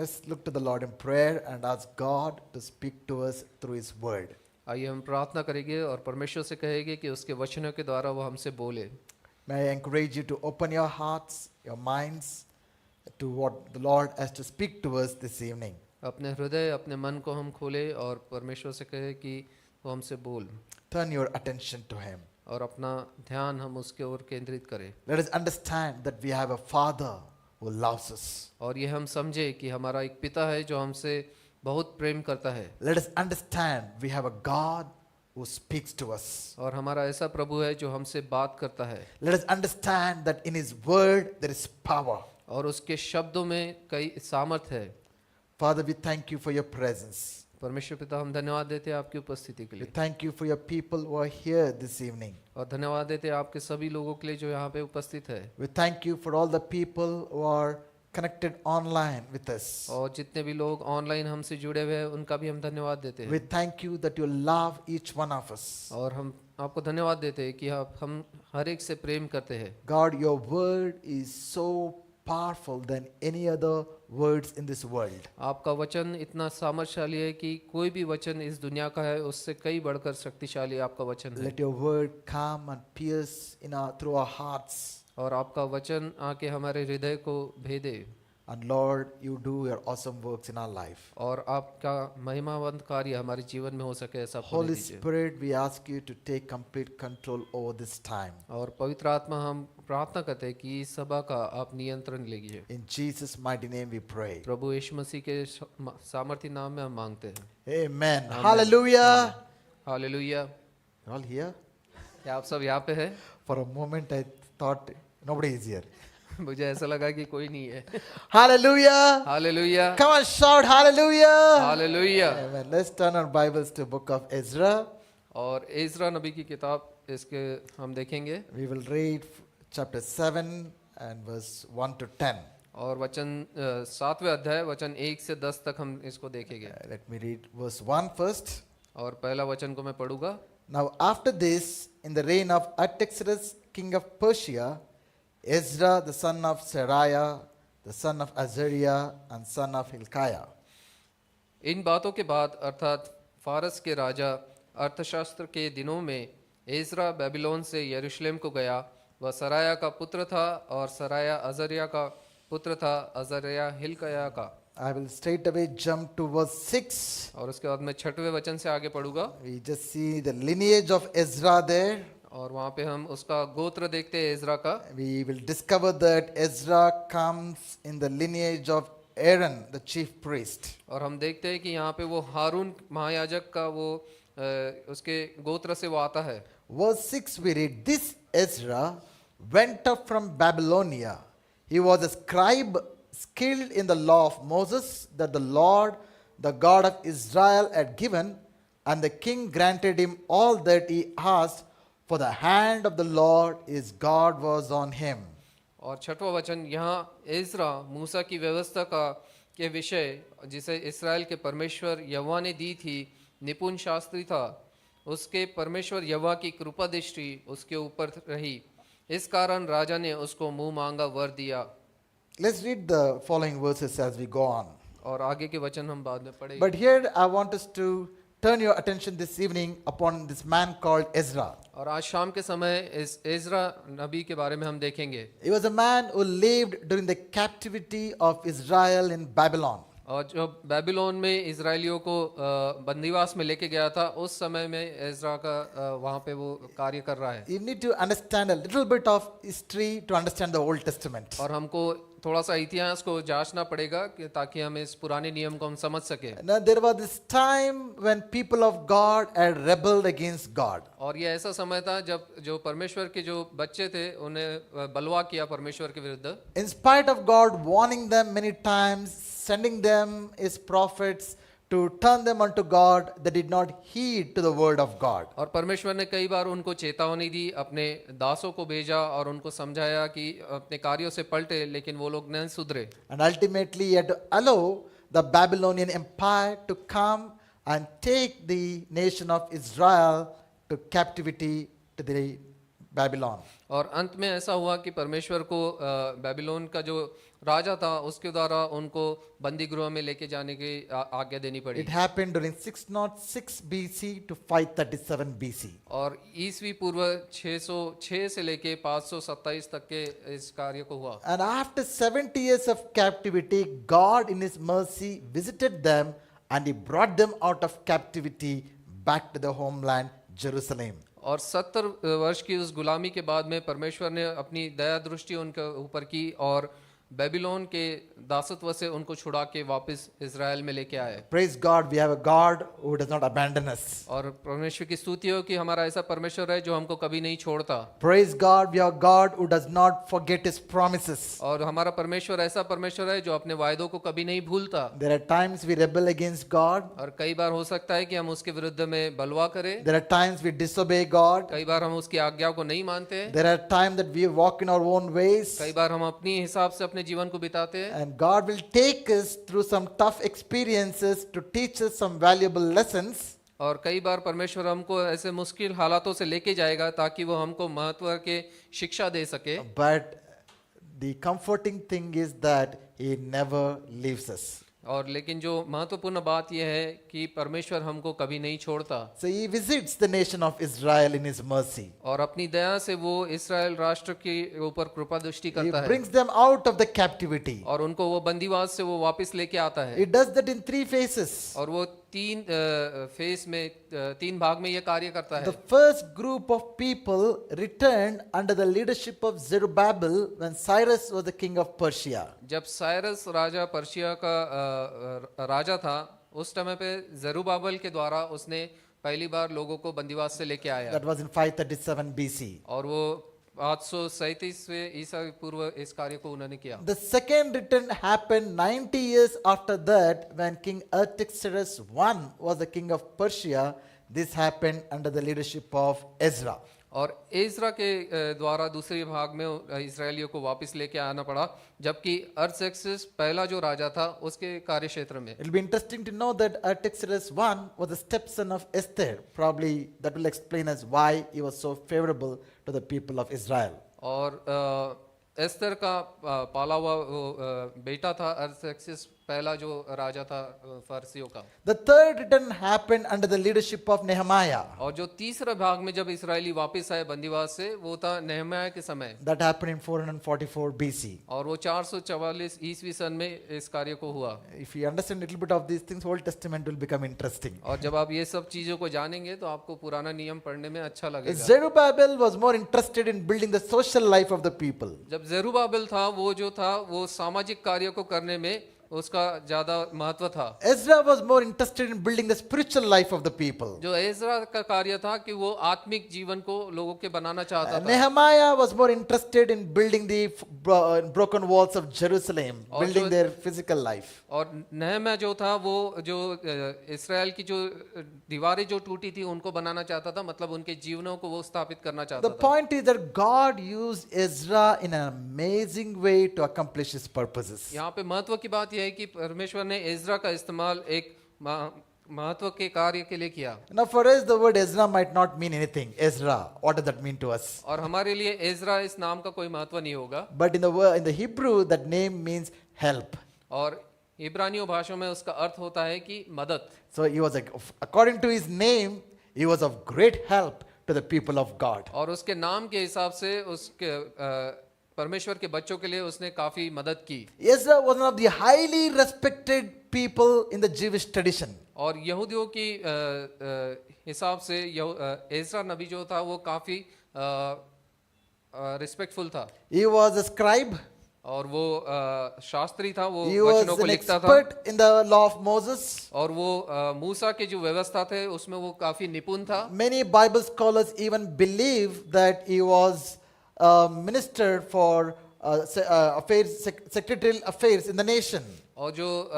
Let's look to the Lord in prayer and ask God to speak to us through His word. आइए हम प्रार्थना करेंगे और परमेश्वर से कहेंगे कि उसके वचनों के द्वारा वो हमसे बोले। May I encourage you to open your hearts, your minds to what the Lord has to speak to us this evening. अपने हृदय अपने मन को हम खोले और परमेश्वर से कहे कि वो हमसे बोल Turn your attention to Him. और अपना ध्यान हम उसके ओर केंद्रित करें Let us understand that we have a Father who loves us. और ये हम समझे कि हमारा एक पिता है जो हमसे बहुत प्रेम करता है Let us understand we have a God who speaks to us. और हमारा ऐसा प्रभु है जो हमसे बात करता है Let us understand that in His word there is power. और उसके शब्दों में कई सामर्थ है। Father, we thank you for your presence. परमेश्वर पिता हम धन्यवाद देते हैं आपकी उपस्थिति के We लिए thank you for your people who are here this evening. और धन्यवाद देते हैं आपके सभी लोगों के लिए जो यहाँ पे उपस्थित है We thank you for all the people who are connected online with us. और जितने भी लोग ऑनलाइन हमसे जुड़े हुए हैं उनका भी हम धन्यवाद देते We हैं thank you that you love each one of us. और हम आपको धन्यवाद देते हैं कि आप हम हर एक से प्रेम करते हैं। God, your word is so powerful than any other words in this world. आपका वचन इतना सामर्थ्यशाली है कि कोई भी वचन इस दुनिया का है उससे कई बढ़कर शक्तिशाली आपका वचन है। Let your word come and pierce through our hearts. और आपका वचन आके हमारे हृदय को भेदे And Lord, you do your awesome works in our life. और आपका महिमावंत कार्य हमारे जीवन में हो सके ऐसा होने Holy दीजिए। Spirit, we ask you to take complete control over this time. और पवित्र आत्मा हम प्रार्थना करते हैं कि इस सभा का आप नियंत्रण लीजिए। In Jesus' mighty name we pray. प्रभु यीशु मसीह के सामर्थ्य नाम में हम मांगते हैं। Amen. Amen. Hallelujah. Hallelujah. You're all here? क्या आप सब यहाँ पे हैं? For a moment I thought nobody is here. मुझे ऐसा लगा कि कोई नहीं है। Hallelujah. Hallelujah. Come on, shout hallelujah. Hallelujah. Amen. Let's turn our Bibles to book of Ezra. और इज़रा नबी की किताब इसके हम देखेंगे We will read chapter 7 and verse 1 to 10. और वचन 7वें अध्याय वचन 1 से 10 तक हम इसको देखेंगे। Let me read verse 1 first. और पहला वचन को मैं पढ़ूंगा। Now after this, in the reign of Artaxerxes, king of Persia, Ezra the son of Seraiah, the son of Azariah, and son of Hilkiah. इन बातों के बाद अर्थात फारस के राजा अर्थशास्त्र के दिनों में एजरा बेबीलोन से यरूशलेम को गया। वह सराया का पुत्र था और सराया अजरिया का पुत्र था, अजरिया हिलकिया का। I will straight away jump to verse 6. और उसके बाद मैं 6वें वचन से आगे पढ़ूंगा We just see the lineage of Ezra there. और वहाँ पे हम उसका गोत्र देखते हैं एजरा का। We will discover that Ezra comes in the lineage of Aaron, the chief priest. और हम देखते हैं कि यहाँ पे वो हारून महायाजक का वो उसके गोत्र से वो आता है। Verse 6 we read, this Ezra went up from Babylonia. He was a scribe skilled in the law of Moses that the Lord, the God of Israel, had given, and the king granted him all that he asked, for the hand of the Lord his God was on him. और 6वां वचन यहाँ Ezra मूसा की व्यवस्था का के विषय जिसे इस्राएल के परमेश्वर यहोवा ने दी थी, निपुण शास्त्री था। उसके परमेश्वर यहोवा की कृपा दृष्टि उसके ऊपर रही, इस कारण राजा ने उसको मुंह मांगा वर दिया। Let's read the following verses as we go on. और आगे के वचन हम बाद में पढ़ेंगे। But here I want us to turn your attention this evening upon this man called Ezra. और आज शाम के समय इस एजरा नबी के बारे में हम देखेंगे। He was a man who lived during the captivity of Israel in Babylon. और जो बेबीलोन में इजरायलियों को बंदीवास में लेके गया था, उस समय में एजरा का वहाँ पे वो कार्य कर रहा है। You need to understand a little bit of history to understand the Old Testament. और हमको थोड़ा सा इतिहास को जांचना पड़ेगा कि ताकि हम इस पुराने नियम को हम समझ सके। Now, there was this time when people of God had rebelled against God. और ये ऐसा समय था जब जो परमेश्वर के जो बच्चे थे उन्हें बलवा किया परमेश्वर के विरुद्ध। In spite of God warning them many times, sending them his prophets to turn them unto God, they did not heed to the word of God. और परमेश्वर ने कई बार उनको चेतावनी दी, अपने दासों को भेजा और उनको समझाया कि अपने कार्यों से पलटे, लेकिन वो लोग नहीं सुधरे। And ultimately he had to allow the Babylonian Empire to come and take the nation of Israel to captivity to the Babylon. और अंत में ऐसा हुआ कि परमेश्वर को बेबीलोन का जो राजा था उसके द्वारा उनको बंदी गृह में लेके जाने की आज्ञा देनी पड़ी। It happened during 606 BC to 537 BC. और ईसवी पूर्व 606 से लेके 527 तक के इस कार्य को हुआ। And after 70 years of captivity, God in His mercy visited them and He brought them out of captivity back to the homeland, Jerusalem. और 70 वर्ष की उस गुलामी के बाद में परमेश्वर ने अपनी दया दृष्टि उनके ऊपर की और बेबीलोन के दासत्व से उनको छुड़ा के वापस इज़राइल में लेके आए। Praise God, we have a God who does not abandon us. और परमेश्वर की स्तुति हो कि हमारा ऐसा परमेश्वर है जो हमको कभी नहीं छोड़ता। Praise God, we have a God who does not forget His promises. और हमारा परमेश्वर ऐसा परमेश्वर है जो अपने वायदों को कभी नहीं भूलता। There are times we rebel against God. और कई बार हो सकता है कि हम उसके विरुद्ध में बलवा करें। There are times we disobey God. कई बार हम उसकी आज्ञा को नहीं मानते। There are times that we walk in our own ways. कई बार हम अपनी हिसाब से अपने जीवन को बिताते हैं। And God will take us through some tough experiences to teach us some valuable lessons. और कई बार परमेश्वर हमको ऐसे मुश्किल हालातों से लेके जाएगा ताकि वो हमको महत्व के शिक्षा दे सके। But the comforting thing is that He never leaves us. और लेकिन जो महत्वपूर्ण बात यह है कि परमेश्वर हमको कभी नहीं छोड़ता। So He visits the nation of Israel in His mercy. और अपनी दया से वो इस्राएल राष्ट्र के ऊपर कृपा दृष्टि He करता है brings them out of the captivity. और उनको वो बंदीवास से वो वापस लेके आता है। He does that in 3 phases. और वो तीन भाग में ये कार्य करता है। The first group of people returned under the leadership of Zerubbabel when Cyrus was the king of Persia. जब साइरस राजा पर्शिया का राजा था उस समय पे जरूबाबल के द्वारा उसने पहली बार लोगों को बंदीवास से लेके आया। That was in 537 BC. और वो 537 ईसा पूर्व इस कार्य को उन्होंने किया। The second return happened 90 years after that when King Artaxerxes I was the king of Persia. This happened under the leadership of Ezra. और एजरा के द्वारा दूसरे भाग में इजरायलियों को वापस लेके आना पड़ा जबकि अरसेक्सिस पहला जो राजा था उसके कार्य क्षेत्र में। It will be interesting to know that Artaxerxes I was the stepson of Esther. Probably that will explain us why he was so favorable to the people of Israel. और एस्तर का पाला हुआ बेटा था अरसेक्सिस पहला जो राजा था फारसियों का। The third return happened under the leadership of Nehemiah. और जो तीसरा भाग में जब इस्राएली वापस आए बंदीवास से वो था नेहम्याह के समय। That happened in 444 BC. और वो 444 ईस्वी सन में इस कार्य को हुआ। If you understand a little bit of these things, Old Testament will become interesting. और जब आप ये सब चीजों को जानेंगे तो आपको पुराना नियम पढ़ने में अच्छा लगेगा। Zerubbabel was more interested in building the social life of the people. जब जेरुब्बाबेल था वो सामाजिक कार्यों को करने में उसका ज्यादा महत्व था। Ezra was more interested in building the spiritual life of the people. जो एजरा का कार्य था कि वो आत्मिक जीवन को लोगों के बनाना चाहता था। Nehemiah was more interested in building the broken walls of Jerusalem, building their physical life. और नेहम्याह जो था वो जो इस्राएल की जो दीवारें जो टूटी थी उनको बनाना चाहता था, मतलब उनके जीवनों को वो स्थापित करना चाहता The था। point is that God used Ezra in an amazing way to accomplish His purposes. यहाँ पे महत्व की बात यह है कि परमेश्वर ने एजरा का इस्तेमाल एक महत्व के कार्य के लिए किया। Now for us the word Ezra might not mean anything. Ezra, what does that mean to us? और हमारे लिए एजरा इस नाम का कोई महत्व नहीं होगा। But in the Hebrew that name means help. और इब्रानियों भाषा में उसका अर्थ होता है कि मदद। So he was according to his name, he was of great help to the people of God. और उसके नाम के हिसाब से उसके परमेश्वर के बच्चों के लिए उसने काफी मदद की। Ezra was one of the highly respected people in the Jewish tradition. और यहूदियों की हिसाब से एजरा नबी जो था वो काफी रिस्पेक्टफुल था। He was a scribe. और वो शास्त्री था, वो He was वचनों को an लिखता था। expert in the law of Moses. और वो मूसा के जो व्यवस्था थे उसमें वो काफी निपुण था। Many Bible scholars even believe that he was a minister for secretarial affairs in the nation. और जो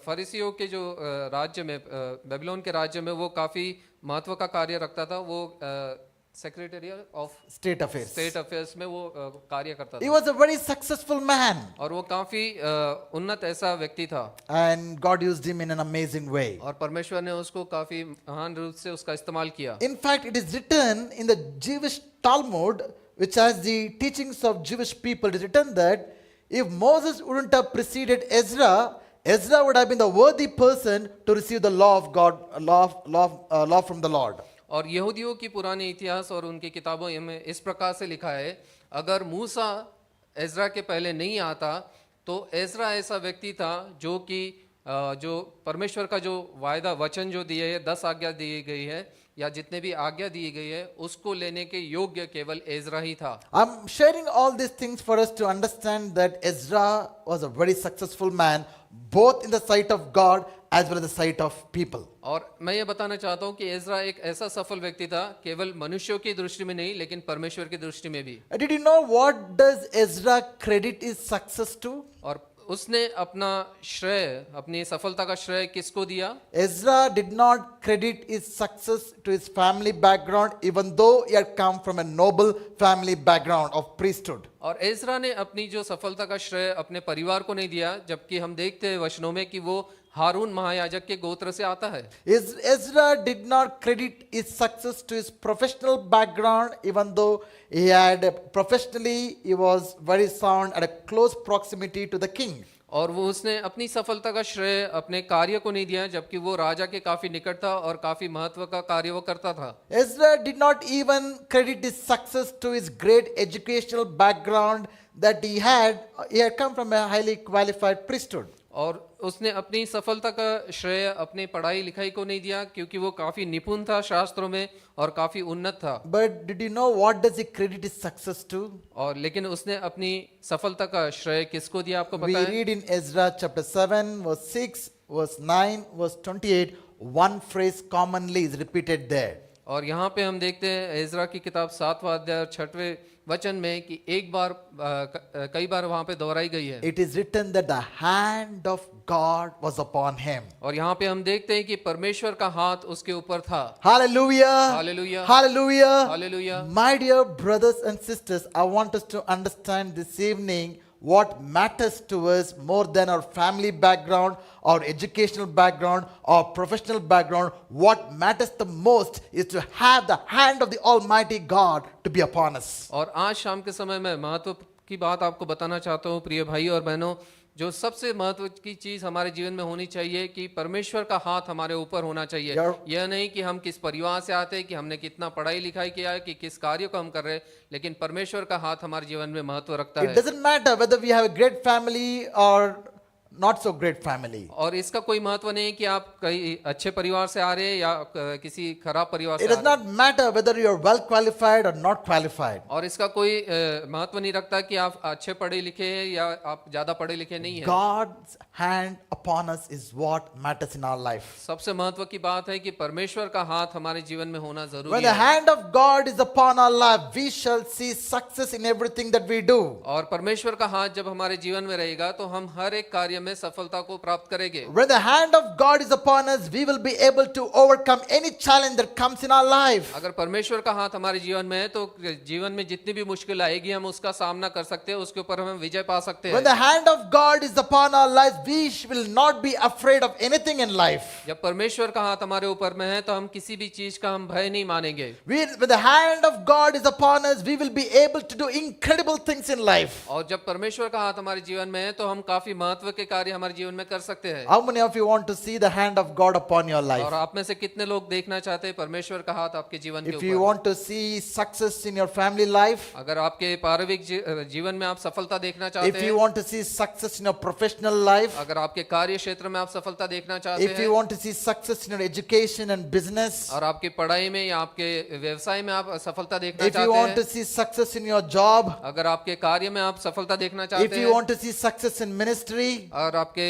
फरीसियों के जो राज्य में बेबीलोन के राज्य में वो काफी महत्व का कार्य रखता था, वो secretary of State affairs. State affairs में वो कार्य करता He था। was a very successful man. और वो काफी उन्नत ऐसा व्यक्ति था। And God used him in an amazing way. और परमेश्वर ने उसको काफी महान रूप से उसका इस्तेमाल किया। In fact, it is written in the Jewish Talmud, which has the teachings of Jewish people, it is written that If Moses wouldn't have preceded Ezra, Ezra would have been the worthy person to receive the law of God, law from the Lord. और यहूदियों की पुराने इतिहास और उनकी किताबों में इस प्रकार से लिखा है, अगर मूसा एजरा के पहले नहीं आता तो एजरा ऐसा व्यक्ति था जो कि जो परमेश्वर का जो वायदा वचन जो दिए है, 10 आज्ञा दी गई है या जितने भी आज्ञा दी गई है, उसको लेने के योग्य केवल एजरा ही था। I'm sharing all these things for us to understand that Ezra was a very successful man, both in the sight of God as well as the sight of people. और मैं ये बताना चाहता हूँ कि एजरा एक ऐसा सफल व्यक्ति था, केवल मनुष्यों की दृष्टि में नहीं लेकिन परमेश्वर की दृष्टि में भी। Did you know what does Ezra credit his success to? और उसने अपना श्रेय, अपनी सफलता का श्रेय किसको दिया? Ezra did not credit his success to his family background, even though he had come from a noble family background of priesthood. और एजरा ने अपनी जो सफलता का श्रेय अपने परिवार को नहीं दिया, जबकि हम देखते हैं वचनों में कि वो हारून महायाजक के गोत्र से आता है। Ezra did not credit his success to his professional background, even though he had professionally he was very sound at a close proximity to the king. और वो उसने अपनी सफलता का श्रेय अपने कार्य को नहीं दिया, जबकि वो राजा के काफी निकट था और काफी महत्व का कार्य वो करता था। Ezra did not even credit his success to his great educational background that he had come from a highly qualified priesthood. और उसने अपनी सफलता का श्रेय अपनी पढ़ाई लिखाई को नहीं दिया, क्योंकि वो काफी निपुण था शास्त्रों में और काफी उन्नत था। But did you know what does he credit his success to? और लेकिन उसने अपनी सफलता का श्रेय किसको दिया, आपको We पता है? read in Ezra chapter 7, verse 6, verse 9, verse 28, one phrase commonly is repeated there. और यहाँ पे हम देखते हैं एजरा की किताब 7वां अध्याय 6वें वचन में कि एक बार कई बार वहाँ पे दोहराई गई है। It is written that the hand of God was upon him. और यहाँ पे हम देखते हैं कि परमेश्वर का हाथ उसके ऊपर था। Hallelujah! Hallelujah! Hallelujah! Hallelujah! My dear brothers and sisters, I want us to understand this evening what matters to us more than our family background, our educational background, our professional background. What matters the most is to have the hand of the Almighty God to be upon us. और आज शाम के समय में महत्व की बात आपको बताना चाहता हूँ प्रिय भाई और बहनों, जो सबसे महत्व की चीज हमारे जीवन में होनी चाहिए कि परमेश्वर का हाथ हमारे ऊपर होना चाहिए। यह नहीं कि हम किस परिवार से आते हैं, कि हमने कितना पढ़ाई लिखाई किया है, कि किस कार्य को हम कर रहे हैं, लेकिन परमेश्वर का हाथ हमारे जीवन में महत्व रखता It है। doesn't matter whether we have a great family or not so great family. और इसका कोई महत्व नहीं है कि आप कई अच्छे परिवार से आ रहे हैं या किसी खराब परिवार से It आ does रहे हैं। not matter whether you are well qualified or not qualified. और इसका कोई महत्व नहीं रखता कि आप अच्छे पढ़े लिखे हैं या आप ज्यादा पढ़े लिखे नहीं हैं। God's hand upon us is what matters in our life. सबसे महत्व की बात है कि परमेश्वर का हाथ हमारे जीवन में होना When जरूरी the है। hand of God is upon our life, we shall see success in everything that we do. और परमेश्वर का हाथ जब हमारे जीवन में रहेगा तो हम हर एक कार्य में सफलता को प्राप्त करेंगे। When the hand of God is upon us, we will be able to overcome any challenge that comes in our life. अगर परमेश्वर का हाथ हमारे जीवन में है तो जीवन में जितनी भी मुश्किल आएगी हम उसका सामना कर सकते हैं, उसके ऊपर हम विजय पा सकते हैं। When the hand of God is upon our lives, we will not be afraid of anything in life. जब परमेश्वर का हाथ हमारे ऊपर में है तो हम किसी भी चीज का हम भय नहीं मानेंगे। When the hand of God is upon us, we will be able to do incredible things in life. और जब परमेश्वर का हाथ हमारे जीवन में है तो हम काफी महत्व के कार्य हमारे जीवन में कर सकते हैं। How many of you want to see the hand of God upon your life? और आप में से कितने लोग देखना चाहते हैं परमेश्वर का हाथ आपके जीवन के If you ऊपर? want to see success in your family life, अगर आपके पारिवारिक जीवन में आप सफलता देखना चाहते if you हैं, want to see success in your professional life, अगर आपके कार्य क्षेत्र में आप सफलता देखना चाहते if you हैं, want to see success in your education and business, और आपकी पढ़ाई में या आपके व्यवसाय में आप सफलता देखना if you चाहते want to हैं, see success in your job, अगर आपके कार्य में आप सफलता देखना if चाहते you हैं, want to see success in ministry, और आपके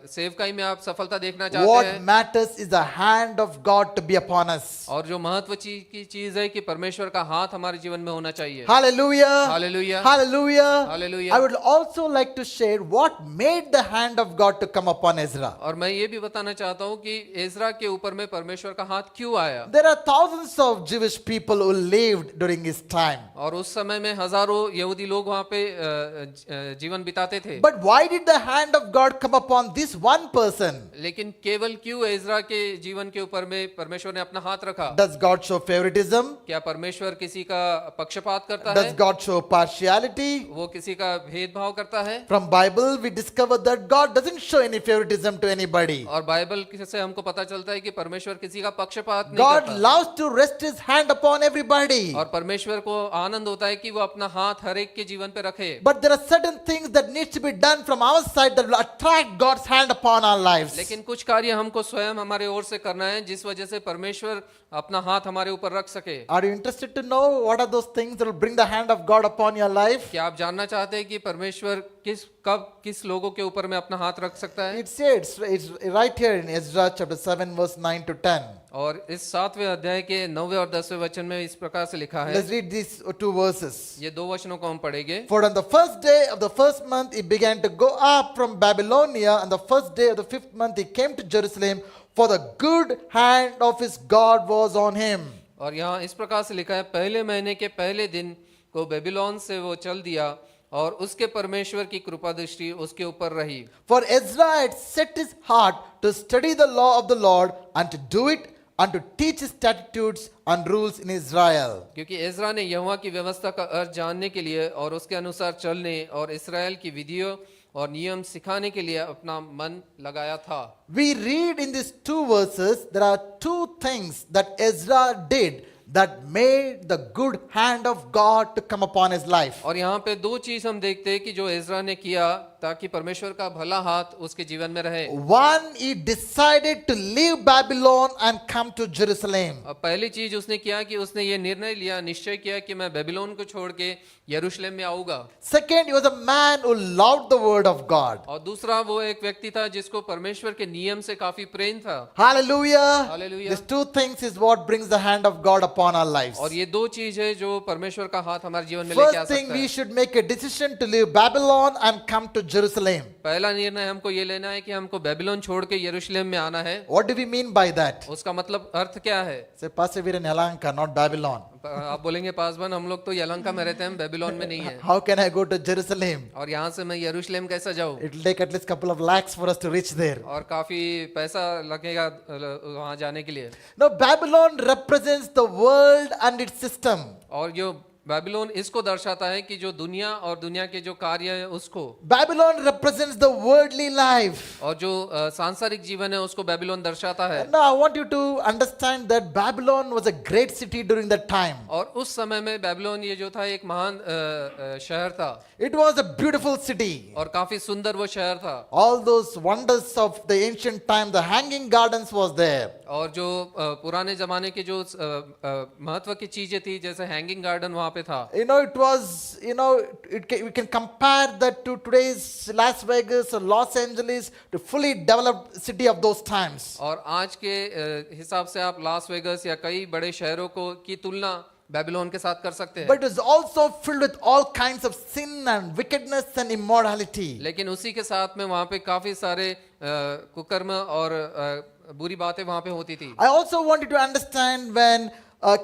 सेवकाई में आप सफलता देखना चाहते what हैं, matters is the hand of God to be upon us. और जो महत्व की चीज है कि परमेश्वर का हाथ हमारे जीवन में होना चाहिए। Hallelujah! Hallelujah! Hallelujah! Hallelujah! I would also like to share what made the hand of God to come upon Ezra. और मैं ये भी बताना चाहता हूँ कि एजरा के ऊपर में परमेश्वर का हाथ क्यों आया। There are thousands of Jewish people who lived during his time. और उस समय में हजारों यहूदी लोग वहाँ पे जीवन बिताते थे। But why did the hand of of God come upon this one person? लेकिन केवल क्यों इज़रा के जीवन के ऊपर में परमेश्वर ने अपना हाथ रखा? Does God show favoritism? क्या परमेश्वर किसी का पक्षपात करता Does है? God show partiality? वो किसी का भेदभाव करता है? From Bible we discover that God doesn't show any favoritism to anybody. और बाइबल से हमको पता चलता है कि परमेश्वर किसी का पक्षपात नहीं God करता। loves to rest his hand upon everybody. और परमेश्वर को आनंद होता है कि वो अपना हाथ हर एक के जीवन पे रखे। But there are certain things that needs to be done from our side that will attract God's hand upon our lives. लेकिन कुछ कार्य हमको स्वयं हमारे ओर से करना है जिस वजह से परमेश्वर अपना हाथ हमारे ऊपर रख सके। Are you interested to know what are those things that will bring the hand of God upon your life? क्या आप जानना चाहते हैं कि परमेश्वर किस लोगों के ऊपर में अपना हाथ रख सकता है? It's right here in Ezra chapter 7 verse 9 to 10. और इस 7वें अध्याय के 9वें और 10वें वचन में इस प्रकार से लिखा है। Let's read these two verses. ये दो वचनों को हम पढ़ेंगे। For on the first day of the first month he began to go up from Babylonia, and the first day of the fifth month he came to Jerusalem, for the good hand of his God was on him. और यहाँ इस प्रकार से लिखा है, पहले महीने के पहले दिन को बेबीलोन से वो चल दिया और उसके परमेश्वर की कृपा दृष्टि उसके ऊपर रही। For Ezra had set his heart to study the law of the Lord and to do it and to teach his statutes and rules in Israel. क्योंकि इज़रा ने यहोवा की व्यवस्था का अर्थ जानने के लिए और उसके अनुसार चलने और इस्राएल की विधियों और नियम सिखाने के लिए अपना मन लगाया था। We read in these two verses there are two things that Ezra did that made the good hand of God to come upon his life. और यहाँ पे दो चीज हम देखते हैं कि जो इज़रा ने किया ताकि परमेश्वर का भला हाथ उसके जीवन में रहे। One, he decided to leave Babylon and come to Jerusalem. और पहली चीज उसने किया कि उसने ये निर्णय लिया, निश्चय किया कि मैं बेबीलोन को छोड़ के यरूशलेम में आऊंगा। Second, he was a man who loved the word of God. और दूसरा वो एक व्यक्ति था जिसको परमेश्वर के नियम से काफी प्रेम था। Hallelujah. Hallelujah. These two things is what brings the hand of God upon our lives. और ये दो चीज है जो परमेश्वर का हाथ हमारे जीवन में लेके आ First thing, सकता we है। should make a decision to leave Babylon and come to Jerusalem. पहला निर्णय हमको ये लेना है कि हमको बेबीलोन छोड़ के यरूशलेम में आना है। What do we mean by that? उसका मतलब अर्थ क्या है? Say, Pastor, we're in Yelahanka, not Babylon. आप बोलेंगे पासवान हम लोग तो यलहंका में रहते हैं, हम बेबीलोन में नहीं है। How can I go to Jerusalem? और यहाँ से मैं यरूशलेम कैसा जाऊँ? It will take at least couple of lakhs for us to reach there. और काफी पैसा लगेगा वहां जाने के लिए। Now, Babylon represents the world and its system. और जो बेबीलोन इसको दर्शाता है कि जो दुनिया और दुनिया के जो कार्य है उसको। Babylon represents the worldly life. और जो सांसारिक जीवन है उसको बेबीलोन दर्शाता है। Now, I want you to understand that Babylon was a great city during that time. और उस समय में बेबीलोन ये जो था एक महान शहर था। It was a beautiful city. और काफी सुंदर वो शहर था। All those wonders of the ancient time, the hanging gardens was there. और जो पुराने जमाने के जो महत्व की चीजें थी जैसे हैंगिंग गार्डन वहां पे था। It was, we can compare that to today's Las Vegas or Los Angeles, to fully developed city of those times. और आज के हिसाब से आप लास वेगस या कई बड़े शहरों को की तुलना बेबीलोन के साथ कर सकते हैं। But it was also filled with all kinds of sin and wickedness and immorality. लेकिन उसी के साथ में वहां पे काफी सारे कुकर्म और बुरी बातें वहां पे होती थी। I also want you to understand when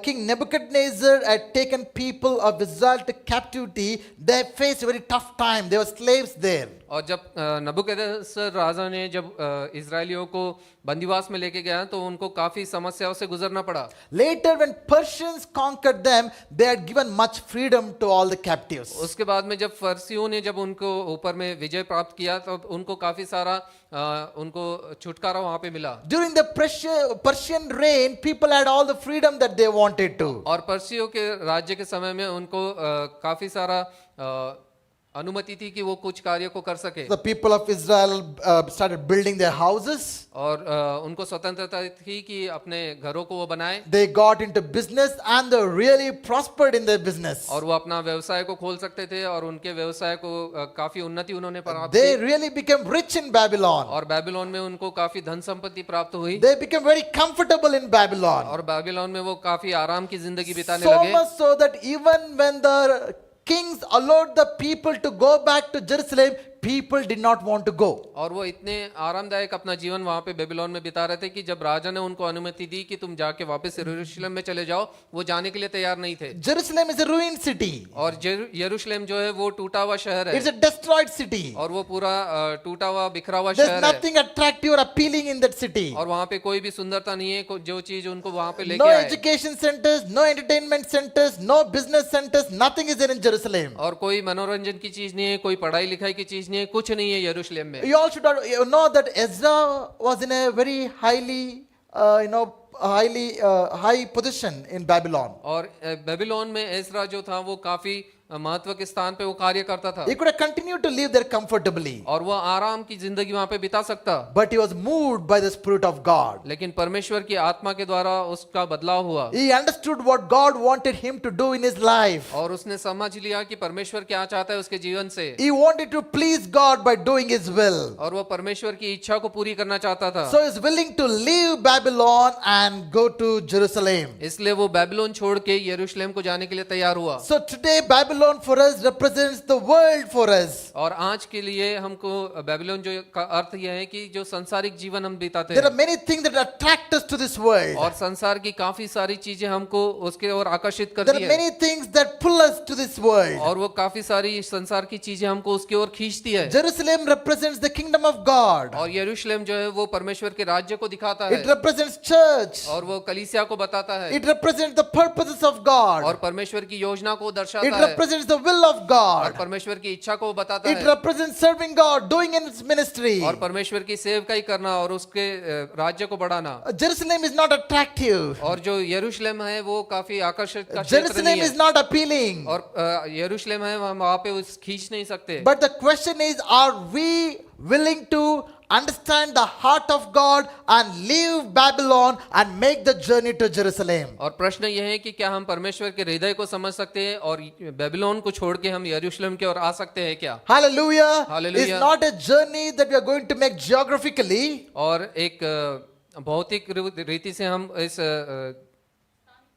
King Nebuchadnezzar had taken people of Israel to captivity, they faced a very tough time. They were slaves there. और जब नबूकदनेस्सर राजा ने जब इजरायलियों को बंदीवास में लेके गया तो उनको काफी समस्याओं से गुजरना पड़ा। Later, when Persians conquered them, they had given much freedom to all the captives. उसके बाद में जब फर्सियों ने जब उनको ऊपर में विजय प्राप्त किया तो उनको काफी सारा उनको छुटकारा वहां पे मिला। During the Persian reign, people had all the freedom that they wanted to. और पर्सियों के राज्य के समय में उनको काफी सारा अनुमति थी कि वो कुछ कार्य को कर सके। The people of Israel started building their houses. और उनको स्वतंत्रता थी कि अपने घरों को वो बनाए। They got into business and they really prospered in their business. और वो अपना व्यवसाय को खोल सकते थे और उनके व्यवसाय को काफी उन्नति उन्होंने प्राप्त They की। really became rich in Babylon. और बेबीलोन में उनको काफी धन संपत्ति प्राप्त हुई। They became very comfortable in Babylon. और बेबीलोन में वो काफी आराम की जिंदगी बिताने So लगे। much so that even when the kings allowed the people to go back to Jerusalem, people did not want to go. और वो इतने आरामदायक अपना जीवन वहां पे बेबीलोन में बिता रहे थे कि जब राजा ने उनको अनुमति दी कि तुम जाके वापस यरूशलेम में चले जाओ, वो जाने के लिए तैयार नहीं थे। Jerusalem is a ruined city. और यरूशलेम जो है वो टूटा हुआ शहर है It's a destroyed city. और वो पूरा टूटा हुआ बिखरा हुआ There's शहर है nothing attractive or appealing in that city. और वहां पे कोई भी सुंदरता नहीं है जो चीज उनको वहां पे No लेके आए। education centers, no entertainment centers, no business centers, nothing is there in Jerusalem. और कोई मनोरंजन की चीज नहीं है, कोई पढ़ाई लिखाई की चीज नहीं है, कुछ नहीं है यरूशलेम में। You all should know that Ezra was in a very highly, high position in Babylon. और बेबीलोन में एजरा जो था वो काफी महत्व के स्थान पे वो कार्य करता था He could have continued to live there comfortably, और वो आराम की जिंदगी वहां पे बिता सकता, but he was moved by the Spirit of God. लेकिन परमेश्वर की आत्मा के द्वारा उसका बदलाव हुआ He understood what God wanted him to do in his life. और उसने समझ लिया कि परमेश्वर क्या चाहता है उसके जीवन से He wanted to please God by doing his will. और वो परमेश्वर की इच्छा को पूरी करना चाहता था। So he's willing to leave Babylon and go to Jerusalem. इसलिए वो बेबीलोन छोड़ के यरूशलेम को जाने के लिए तैयार हुआ। So today Babylon for us represents the world for us. और आज के लिए हमको बेबीलोन जो का अर्थ यह है कि जो संसारिक जीवन हम बिताते There are हैं many things that attract us to this world. और संसार की काफी सारी चीजें हमको उसके ओर आकर्षित There करती are है many things that pull us to this world. और वो काफी सारी संसार की चीजें हमको उसकी ओर खींचती है। Jerusalem represents the kingdom of God. और यरूशलेम जो है वो परमेश्वर के राज्य को दिखाता है It represents church. और वो कलीसिया को बताता है It represents the purposes of God. और परमेश्वर की योजना को It दर्शाता है represents the will of और God. परमेश्वर की इच्छा को बताता It है represents serving God, doing in His ministry. और परमेश्वर की सेवकाई करना और उसके राज्य को बढ़ाना। Jerusalem is not attractive. और जो यरूशलेम है वो काफी आकर्षित का क्षेत्र Jerusalem नहीं is है not appealing. और यरूशलेम है हम वहां पे उस खींच नहीं सकते। But the question is, are we willing to understand the heart of God and leave Babylon and make the journey to Jerusalem? और प्रश्न यह है कि क्या हम परमेश्वर के हृदय को समझ सकते हैं और बेबीलोन को छोड़ के हम यरूशलेम की ओर आ सकते हैं क्या? Hallelujah. Hallelujah. It's not a journey that we are going to make geographically. और एक भौतिक रीति से हम इस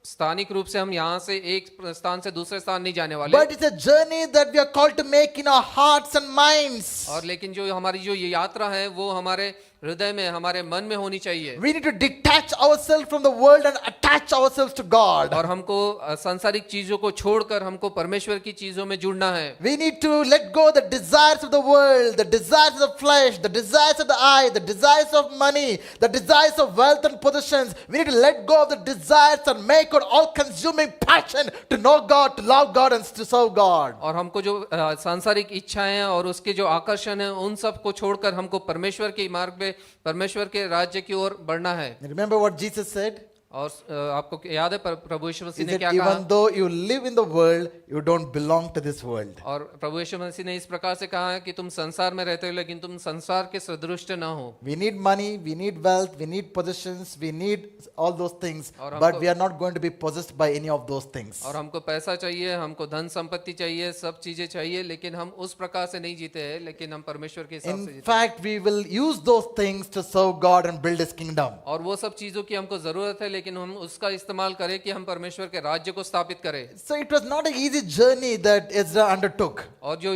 स्थानिक रूप से हम यहाँ से एक स्थान से दूसरे स्थान नहीं जाने वाले। But it's a journey that we are called to make in our hearts and minds. और लेकिन जो हमारी जो ये यात्रा है वो हमारे हृदय में हमारे मन में होनी चाहिए। We need to detach ourselves from the world and attach ourselves to God. और हमको सांसारिक चीजों को छोड़कर हमको परमेश्वर की चीजों में जुड़ना है। We need to let go the desires of the world, the desires of the flesh, the desires of the eye, the desires of money, the desires of wealth and possessions. We need to let go of the desires and make an all-consuming passion to know God, to love God and to serve God. और हमको जो सांसारिक इच्छाएं और उसके जो आकर्षण है उन सब को छोड़कर हमको परमेश्वर के मार्ग पे परमेश्वर के राज्य की ओर बढ़ना है। Remember what Jesus said? और आपको याद है प्रभु यीशु He मसीह ने said, क्या कहा? even though you live in the world, you don't belong to this world. और प्रभु यीशु मसीह ने इस प्रकार से कहा है कि तुम संसार में रहते हो लेकिन तुम संसार के सदृश ना हो। We need money, we need wealth, we need possessions, we need all those things, और but हमको- we are not going to be possessed by any of those things. और हमको पैसा चाहिए, हमको धन संपत्ति चाहिए, सब चीजें चाहिए, लेकिन हम उस प्रकार से नहीं जीते हैं, लेकिन हम परमेश्वर के हिसाब से In जीते हैं। fact, we will use those things to serve God and build His kingdom. और वो सब चीजों की हमको जरूरत है लेकिन हम उसका इस्तेमाल करें कि हम परमेश्वर के राज्य को स्थापित करें। So it was not an easy journey that Ezra undertook. और जो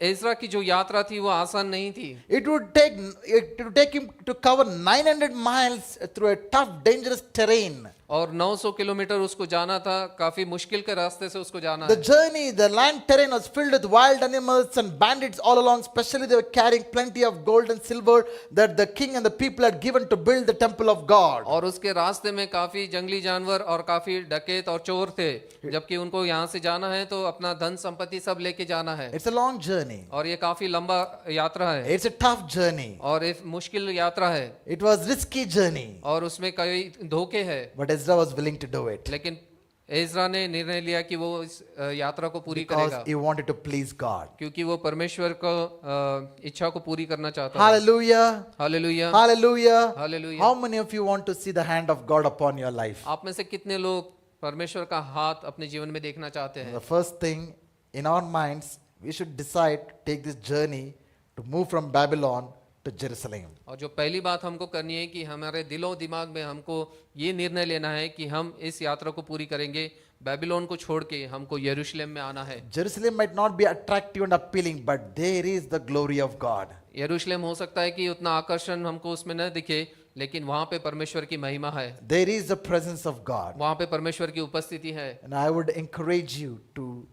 एजरा की जो यात्रा थी वो आसान नहीं थी। It would take him to cover 900 miles through a tough, dangerous terrain. और 900 किलोमीटर उसको जाना था, काफी मुश्किल के रास्ते से उसको जाना The है। journey, the land terrain was filled with wild animals and bandits all along. Especially they were carrying plenty of gold and silver that the king and the people had given to build the temple of God. और उसके रास्ते में काफी जंगली जानवर और काफी डकैत और चोर थे, जबकि उनको यहाँ से जाना है तो अपना धन संपत्ति सब लेके जाना है। It's a long journey. और ये काफी लंबा यात्रा है It's a tough journey. और एक मुश्किल यात्रा है It was risky journey. और उसमें कई धोखे हैं, But Ezra was willing to do it लेकिन एजरा ने निर्णय लिया कि वो इस यात्रा को पूरी because करेगा he wanted to please God. क्योंकि वो परमेश्वर को इच्छा को पूरी करना चाहता है। Hallelujah. Hallelujah, Hallelujah. Hallelujah. How many of you want to see the hand of God upon your life? आप में से कितने लोग परमेश्वर का हाथ अपने जीवन में देखना चाहते हैं? The first thing in our minds, we should decide to take this journey to move from Babylon to Jerusalem. और जो पहली बात हमको करनी है कि हमारे दिलों दिमाग में हमको ये निर्णय लेना है कि हम इस यात्रा को पूरी करेंगे बेबीलोन को छोड़ के हमको यरूशलेम में आना है। Jerusalem might not be attractive and appealing, but there is the glory of God. यरूशलेम हो सकता है कि उतना आकर्षण हमको उसमें न दिखे, लेकिन वहां पे परमेश्वर की महिमा है, There is the presence of God. वहां पे परमेश्वर की उपस्थिति है। And I would encourage you to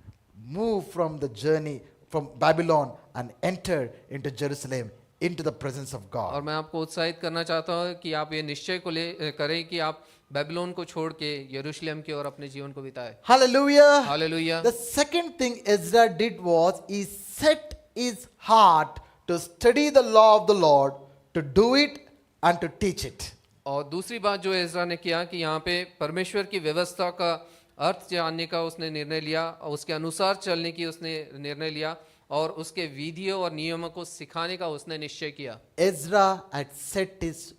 move from the journey from Babylon and enter into Jerusalem, into the presence of और God. मैं आपको उत्साहित करना चाहता हूँ कि आप ये निश्चय को करें कि आप बेबीलोन को छोड़ के यरूशलेम की ओर अपने जीवन को बिताएं। Hallelujah. Hallelujah. The second thing Ezra did was he set his heart to study the law of the Lord, to do it and to teach it. और दूसरी बात जो एजरा ने किया कि यहाँ पे परमेश्वर की व्यवस्था का अर्थ जानने का उसने निर्णय लिया और उसके अनुसार चलने की उसने निर्णय लिया और उसके विधियों और नियमों को सिखाने का उसने निश्चय किया। Ezra had set his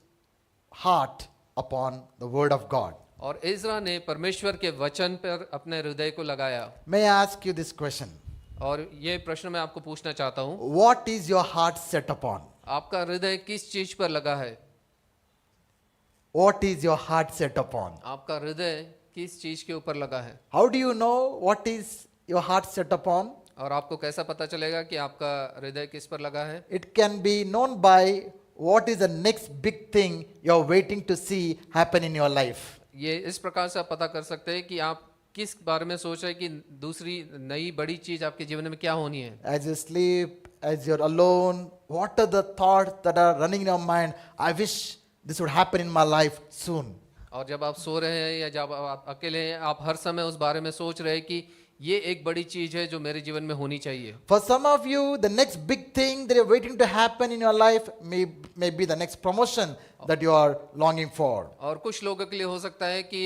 heart upon the word of God. और एजरा ने परमेश्वर के वचन पर अपने हृदय को लगाया। May I ask you this question? और ये प्रश्न मैं आपको पूछना चाहता हूँ, What is your heart set upon? आपका हृदय किस चीज पर लगा है? What is your heart set upon? आपका हृदय किस चीज के ऊपर लगा है? How do you know what is your heart set upon? और आपको कैसा पता चलेगा कि आपका हृदय किस पर लगा है? It can be known by what is the next big thing you're waiting to see happen in your life. ये इस प्रकार से आप पता कर सकते हैं कि आप किस बारे में सोच रहे हैं कि दूसरी नई बड़ी चीज आपके जीवन में क्या होनी है। As you sleep, as you're alone, what are the thoughts that are running in your mind? I wish this would happen in my life soon. और जब आप सो रहे हैं या जब आप अकेले हैं, आप हर समय उस बारे में सोच रहे हैं कि ये एक बड़ी चीज है जो मेरे जीवन में होनी चाहिए। For some of you, the next big thing that you're waiting to happen in your life may be the next promotion that you are longing for. और कुछ लोगों के लिए हो सकता है कि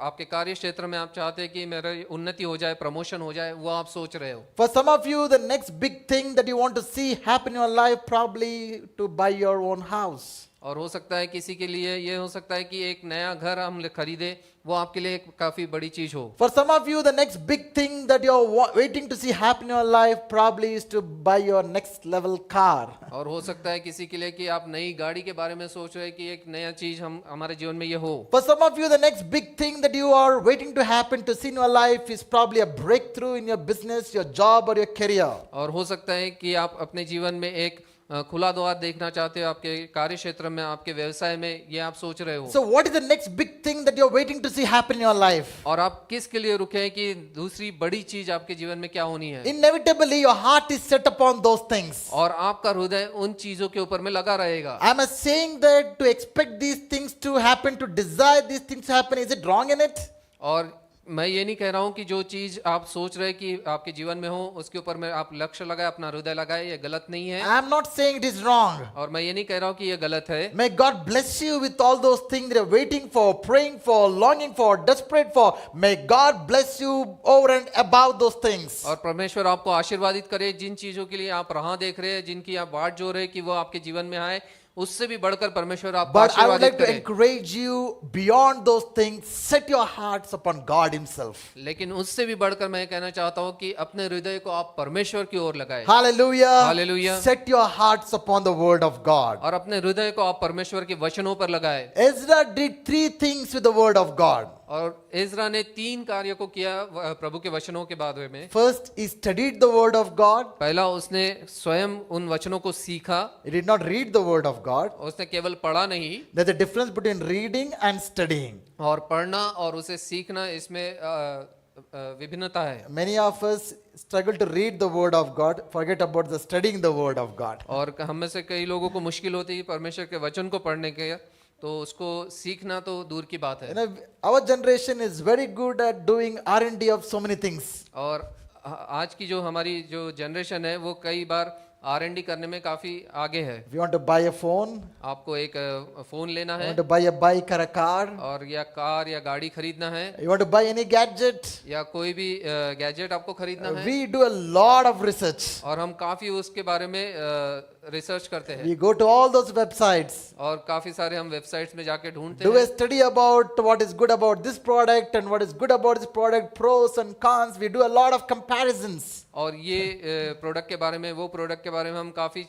आपके कार्य क्षेत्र में आप चाहते हैं कि मेरी उन्नति हो जाए, प्रमोशन हो जाए, वो आप सोच रहे हो। For some of you, the next big thing that you want to see happen in your life probably to buy your own house. और हो सकता है किसी के लिए ये हो सकता है कि एक नया घर हम खरीदे, वो आपके लिए एक काफी बड़ी चीज हो। For some of you, the next big thing that you're waiting to see happen in your life probably is to buy your next level car. और हो सकता है किसी के लिए कि आप नई गाड़ी के बारे में सोच रहे हैं कि एक नया चीज हम हमारे जीवन में ये हो। For some of you, the next big thing that you are waiting to happen to see in your life is probably a breakthrough in your business, your job or your career. और हो सकता है कि आप अपने जीवन में एक खुला द्वार देखना चाहते हो, आपके कार्य क्षेत्र में, आपके व्यवसाय में, ये आप सोच रहे हो। So what is the next big thing that you're waiting to see happen in your life? और आप किसके लिए रुके हैं कि दूसरी बड़ी चीज आपके जीवन में क्या होनी है? Inevitably, your heart is set upon those things. और आपका हृदय उन चीजों के ऊपर में लगा रहेगा। Am I saying that to expect these things to happen, to desire these things to happen, is it wrong in it? और मैं ये नहीं कह रहा हूँ कि जो चीज आप सोच रहे हैं कि आपके जीवन में हो उसके ऊपर में आप लक्ष्य लगाए, अपना हृदय लगाए, ये गलत नहीं है। I am not saying it is wrong. और मैं ये नहीं कह रहा हूँ कि ये गलत है। May God bless you with all those things that you're waiting for, praying for, longing for, desperate for. May God bless you over and above those things. और परमेश्वर आपको आशीर्वादित करे, जिन चीजों के लिए आप राह देख रहे हैं, जिनकी आप बाट जो रहे कि वो आपके जीवन में आए, उससे भी बढ़कर परमेश्वर आपको But I would आशीर्वादित like to करे। encourage you beyond those things, set your hearts upon God Himself. लेकिन उससे भी बढ़कर मैं कहना चाहता हूँ कि अपने हृदय को आप परमेश्वर की ओर लगाए Hallelujah. Hallelujah. Set your hearts upon the Word of God. और अपने हृदय को आप परमेश्वर के वचनों पर लगाए। Ezra did 3 things with the Word of God. और एजरा ने 3 कार्यों को किया प्रभु के वचनों के बारे में। First, he studied the Word of God. पहला, उसने स्वयं उन वचनों को सीखा। He did not read the Word of God. उसने केवल पढ़ा नहीं, There's a difference between reading and studying. और पढ़ना और उसे सीखना, इसमें विभिन्नता है। Many of us struggle to read the Word of God, forget about the studying the Word of God. और हम में से कई लोगों को मुश्किल होती है परमेश्वर के वचन को पढ़ने के, तो उसको सीखना तो दूर की बात है। Our generation is very good at doing R&D of so many things. और आज की जो हमारी जो जनरेशन है वो कई बार R&D करने में काफी आगे है। If you want to buy a phone, आपको एक फोन लेना you है, want to buy a bike or a car, और या कार या गाड़ी खरीदना है, you want to buy any gadget, या कोई भी गैजेट आपको खरीदना है, we do a lot of research. और हम काफी उसके बारे में रिसर्च करते हैं, We go to all those websites, और काफी सारे हम वेबसाइट्स में जाके ढूंढते do हैं, a study about what is good about this product and what is good about this product, pros and cons. We do a lot of comparisons. और ये प्रोडक्ट के बारे में, वो प्रोडक्ट के बारे में हम काफी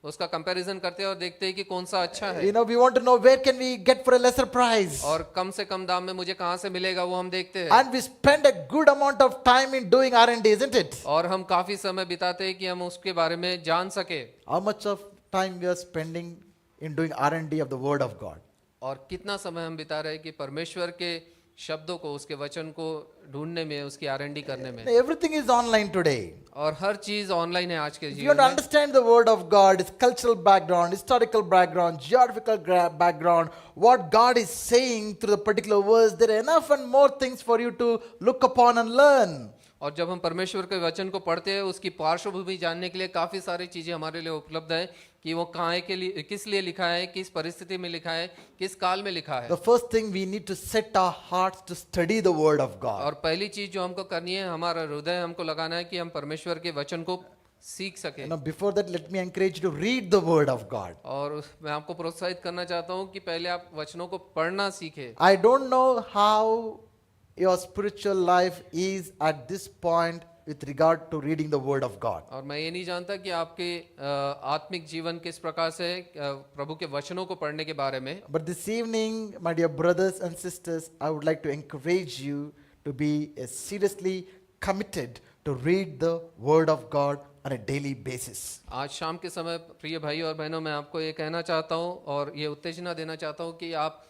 उसका कंपैरिजन करते हैं और देखते हैं कि कौन सा अच्छा है, You know, we want to know where can we get for a lesser price. और कम से कम दाम में मुझे कहाँ से मिलेगा वो हम देखते हैं। And we spend a good amount of time in doing R&D, isn't it? और हम काफी समय बिताते हैं कि हम उसके बारे में जान सके, How much of time we are spending in doing R&D of the Word of God? और कितना समय हम बिता रहे हैं कि परमेश्वर के शब्दों को, उसके वचन को ढूंढने में, उसकी R&D करने में। Everything is online today. और हर चीज ऑनलाइन है आज के If you जीवन want to में। understand the Word of God, its cultural background, historical background, geographical background, what God is saying through the particular verse, there are enough and more things for you to look upon and learn. और जब हम परमेश्वर के वचन को पढ़ते हैं, उसकी पार्श्वभूमि जानने के लिए काफी सारी चीजें हमारे लिए उपलब्ध है कि वो कहाँ के लिए, किस लिए लिखा है, किस परिस्थिति में लिखा है, किस काल में लिखा है। The first thing we need to set our hearts to study the Word of God. और पहली चीज जो हमको करनी है, हमारा हृदय हमको लगाना है कि हम परमेश्वर के वचन को सीख सके। Now, before that, let me encourage you to read the Word of God. और मैं आपको प्रोत्साहित करना चाहता हूँ कि पहले आप वचनों को पढ़ना सीखे। I don't know how your spiritual life is at this point with regard to reading the Word of God. और मैं ये नहीं जानता कि आपके आत्मिक जीवन किस प्रकार से है, प्रभु के वचनों को पढ़ने के बारे में। But this evening, my dear brothers and sisters, I would like to encourage you to be seriously committed to read the Word of God on a daily basis. आज शाम के समय प्रिय भाई और बहनों, मैं आपको ये कहना चाहता हूँ और ये उत्तेजना देना चाहता हूँ कि आप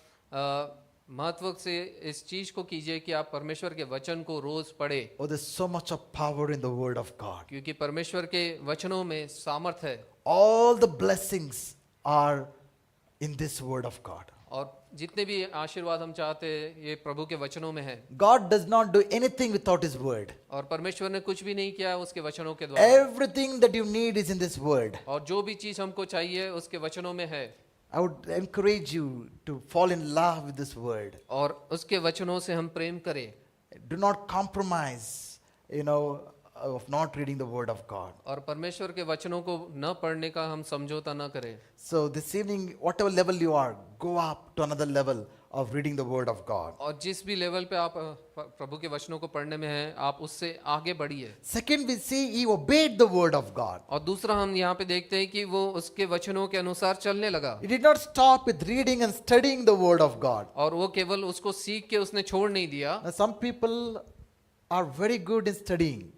महत्व से इस चीज को कीजिए कि आप परमेश्वर के वचन को रोज पढ़े, Oh, there's so much of power in the Word of God. क्योंकि परमेश्वर के वचनों में सामर्थ है। All the blessings are in this Word of God. और जितने भी आशीर्वाद हम चाहते हैं ये प्रभु के वचनों में है। God does not do anything without His Word. और परमेश्वर ने कुछ भी नहीं किया उसके वचनों के द्वारा। Everything that you need is in this Word. और जो भी चीज हमको चाहिए उसके वचनों में है। I would encourage you to fall in love with this Word. और उसके वचनों से हम प्रेम करें। Do not compromise, of not reading the Word of God. और परमेश्वर के वचनों को न पढ़ने का हम समझौता न करें। So this evening, whatever level you are, go up to another level of reading the Word of God. और जिस भी लेवल पे आप प्रभु के वचनों को पढ़ने में हैं, आप उससे आगे बढ़िए। Second, we see he obeyed the Word of God. और दूसरा हम यहाँ पे देखते हैं कि वो उसके वचनों के अनुसार चलने लगा। He did not stop with reading and studying the Word of God. और वो केवल उसको सीख के उसने छोड़ नहीं दिया। Now, some people are very good in studying.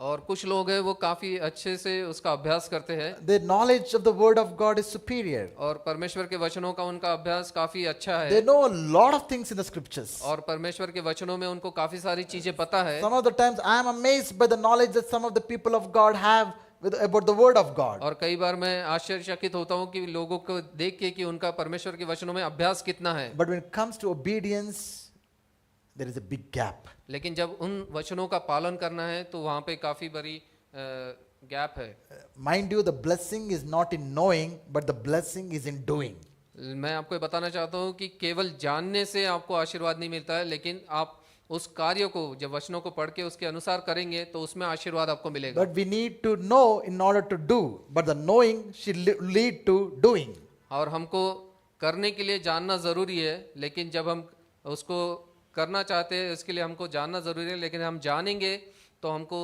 और कुछ लोग हैं वो काफी अच्छे से उसका अभ्यास करते हैं। Their knowledge of the Word of God is superior. और परमेश्वर के वचनों का उनका अभ्यास काफी अच्छा They है। know a lot of things in the scriptures. और परमेश्वर के वचनों में उनको काफी सारी चीजें पता है। Some of the times I am amazed by the knowledge that some of the people of God have about the Word of God. और कई बार मैं आश्चर्यचकित होता हूँ कि लोगों को देख के कि उनका परमेश्वर के वचनों में अभ्यास कितना है। But when it comes to obedience, there is a big gap. लेकिन जब उन वचनों का पालन करना है तो वहाँ पे काफी बड़ी गैप है। Mind you, the blessing is not in knowing, but the blessing is in doing. मैं आपको ये बताना चाहता हूँ कि केवल जानने से आपको आशीर्वाद नहीं मिलता है, लेकिन आप उस कार्य को जब वचनों को पढ़ के उसके अनुसार करेंगे तो उसमें आशीर्वाद आपको मिलेगा। But we need to know in order to do. But the knowing should lead to doing. और हमको करने के लिए जानना जरूरी है, लेकिन जब हम उसको करना चाहते हैं उसके लिए हमको जानना जरूरी है, लेकिन हम जानेंगे तो हमको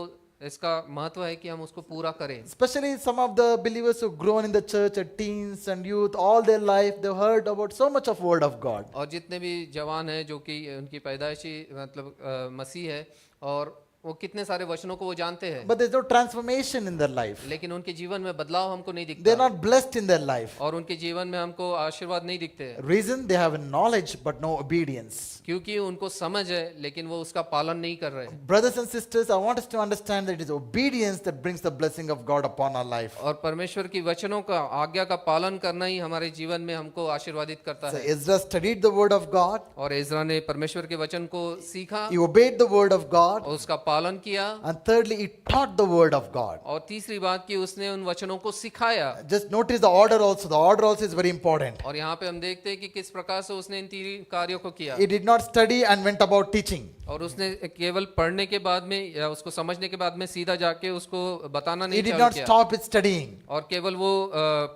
इसका महत्व है कि हम उसको पूरा करें। Especially some of the believers who've grown in the church, teens and youth, all their life they've heard about so much of Word of God. और जितने भी जवान हैं जो कि उनकी पैदाइशी मतलब मसीह है, और वो कितने सारे वचनों को वो जानते हैं, But there's no transformation in their life. लेकिन उनके जीवन में बदलाव हमको नहीं They're दिखता not blessed in their life. और उनके जीवन में हमको आशीर्वाद नहीं दिखते हैं, Reason, they have knowledge but no obedience. क्योंकि उनको समझ है लेकिन वो उसका पालन नहीं कर रहे। Brothers and sisters, I want us to understand that it is obedience that brings the blessing of God upon our life. और परमेश्वर की वचनों का, आज्ञा का पालन करना ही हमारे जीवन में हमको आशीर्वादित करता So है। Ezra studied the Word of God. और इज़रा ने परमेश्वर के वचन को सीखा He obeyed the Word of God. और उसका पालन किया। And thirdly, he taught the Word of God. और तीसरी बात कि उसने उन वचनों को सिखाया। Just notice the order also. The order also is very important. और यहाँ पे हम देखते हैं कि किस प्रकार से उसने इन तीन कार्यों को किया। He did not study and went about teaching. और उसने केवल पढ़ने के बाद में या उसको समझने के बाद में सीधा जाके उसको बताना He नहीं did चालू not किया। stop with studying. और केवल वो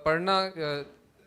पढ़ना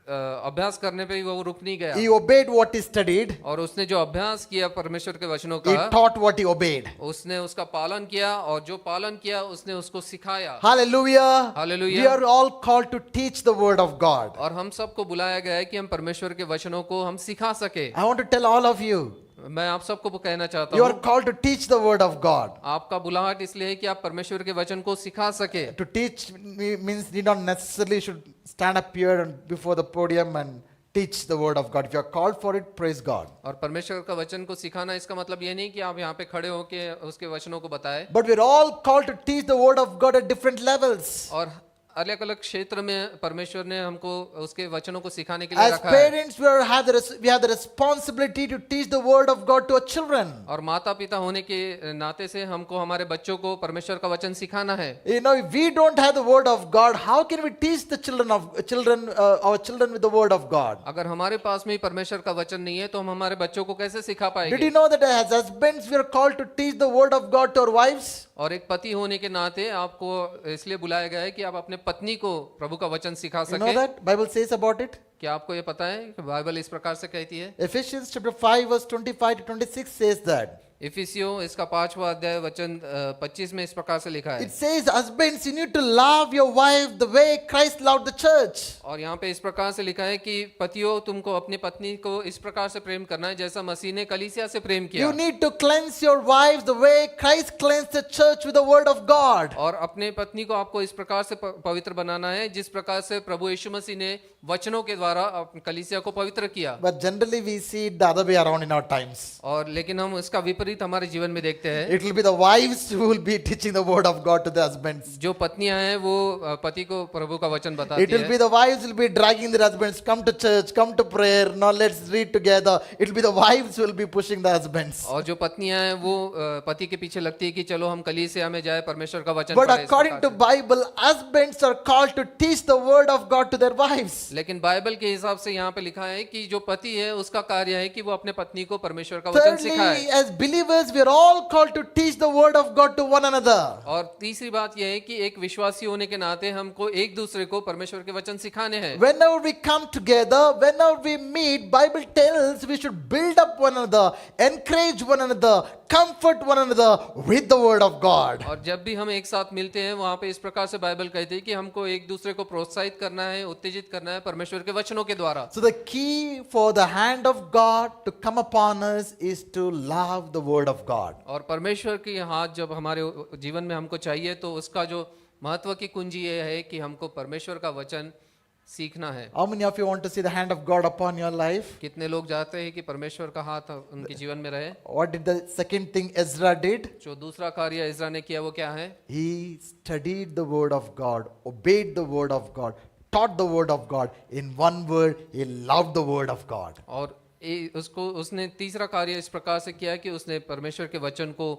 अभ्यास करने पे ही वो रुक नहीं गया, He obeyed what he studied. और उसने जो अभ्यास किया परमेश्वर के वचनों He का, taught what he obeyed. उसने उसका पालन किया, और जो पालन किया उसने उसको सिखाया। Hallelujah. Hallelujah. We are all called to teach the word of God. और हम सबको बुलाया गया है कि हम परमेश्वर के वचनों को हम सिखा सके। I want to tell all of you, मैं आप सबको कहना चाहता you are हूँ, called to teach the word of God. आपका बुलाहट इसलिए है कि आप परमेश्वर के वचन को सिखा सके। To teach means you don't necessarily should stand up here and before the podium and teach the word of God. If you are called for it, praise God. और परमेश्वर का वचन को सिखाना इसका मतलब ये नहीं कि आप यहाँ पे खड़े होके उसके वचनों को बताएं। But we're all called to teach the word of God at different levels. और अलग अलग क्षेत्र में परमेश्वर ने हमको उसके वचनों को सिखाने के लिए As रखा है। parents, we have the responsibility to teach the word of God to our children. और माता पिता होने के नाते से हमको हमारे बच्चों को परमेश्वर का वचन सिखाना है। You know, if we don't have the word of God, how can we teach the our children with the word of God? अगर हमारे पास में ही परमेश्वर का वचन नहीं है तो हम हमारे बच्चों को कैसे सिखा Did पाएंगे? you know that as husbands, we are called to teach the word of God to our wives? और एक पति होने के नाते आपको इसलिए बुलाया गया है कि आप अपने पत्नी को प्रभु का वचन सिखा You know सके। that? Bible says about it. क्या आपको ये पता है कि बाइबल इस प्रकार से कहती है? Ephesians chapter 5 verse 25 to 26 says that. इफिसियों इसका 5वां अध्याय वचन 25 में इस प्रकार से लिखा है। It says, husbands, you need to love your wife the way Christ loved the church. और यहाँ पे इस प्रकार से लिखा है कि पतियों तुमको अपनी पत्नी को इस प्रकार से प्रेम करना है जैसा मसीह ने कलीसिया से प्रेम किया। You need to cleanse your wives the way Christ cleansed the church with the word of God. और अपने पत्नी को आपको इस प्रकार से पवित्र बनाना है जिस प्रकार से प्रभु यीशु मसीह ने वचनों के द्वारा कलीसिया को पवित्र किया। But generally we see it the other way around in our times. और लेकिन हम इसका विपरीत हमारे जीवन में देखते हैं। It will be the wives who will be teaching the word of God to the husbands. जो पत्नियां हैं वो पति को प्रभु का वचन बताती It will है। be the wives will be dragging their husbands, come to church, come to prayer, now let's read together. It will be the wives who will be pushing the husbands. और जो पत्नियां हैं वो पति के पीछे लगती है कि चलो हम कलीसिया में जाए परमेश्वर का वचन But पढ़ें। इस according to प्रकार Bible, husbands are called to teach the word of God to their wives. से। लेकिन बाइबल के हिसाब से यहाँ पे लिखा है कि जो पति है उसका कार्य है कि वो अपने पत्नी को परमेश्वर का वचन सिखाए। Thirdly, as believers, we are all called to teach the word of God to one another. और तीसरी बात यह है कि एक विश्वासी होने के नाते हमको एक दूसरे को परमेश्वर के वचन सिखाने हैं। Whenever we come together, whenever we meet, Bible tells we should build up one another, encourage one another, comfort one another with the word of God. और जब भी हम एक साथ मिलते हैं वहां पे इस प्रकार से बाइबल कहती है कि हमको एक दूसरे को प्रोत्साहित करना है, उत्तेजित करना है परमेश्वर के वचनों के द्वारा। So the key for the hand of God to come upon us is to love the word of God. और परमेश्वर की हाथ जब हमारे जीवन में हमको चाहिए तो उसका जो महत्व की कुंजी ये है कि हमको परमेश्वर का वचन सीखना है। How many of you want to see the hand of God upon your life? कितने लोग चाहते हैं कि परमेश्वर का हाथ उनके जीवन में रहे? What did the second thing Ezra did? जो दूसरा कार्य इज़रा ने किया वो क्या है? He studied the word of God, obeyed the word of God, taught the word of God. In one word, he loved the word of God. और उसने तीसरा कार्य इस प्रकार से किया कि उसने परमेश्वर के वचन को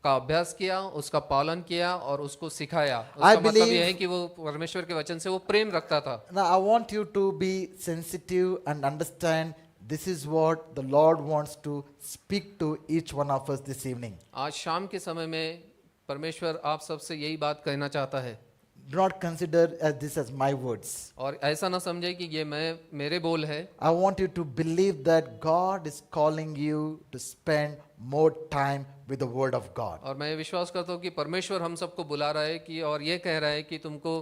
का अभ्यास किया, उसका पालन किया और उसको सिखाया। उसका मतलब यह है कि वो परमेश्वर के वचन से वो प्रेम रखता था। Now I want you to be sensitive and understand this is what the Lord wants to speak to each one of us this evening. आज शाम के समय में परमेश्वर आप सबसे यही बात कहना चाहता है। Do not consider this as my words. और ऐसा ना समझे कि ये मेरे बोल है। I want you to believe that God is calling you to spend more time with the word of God. और मैं विश्वास करता हूँ कि परमेश्वर हम सबको बुला रहा है कि और ये कह रहा है कि तुमको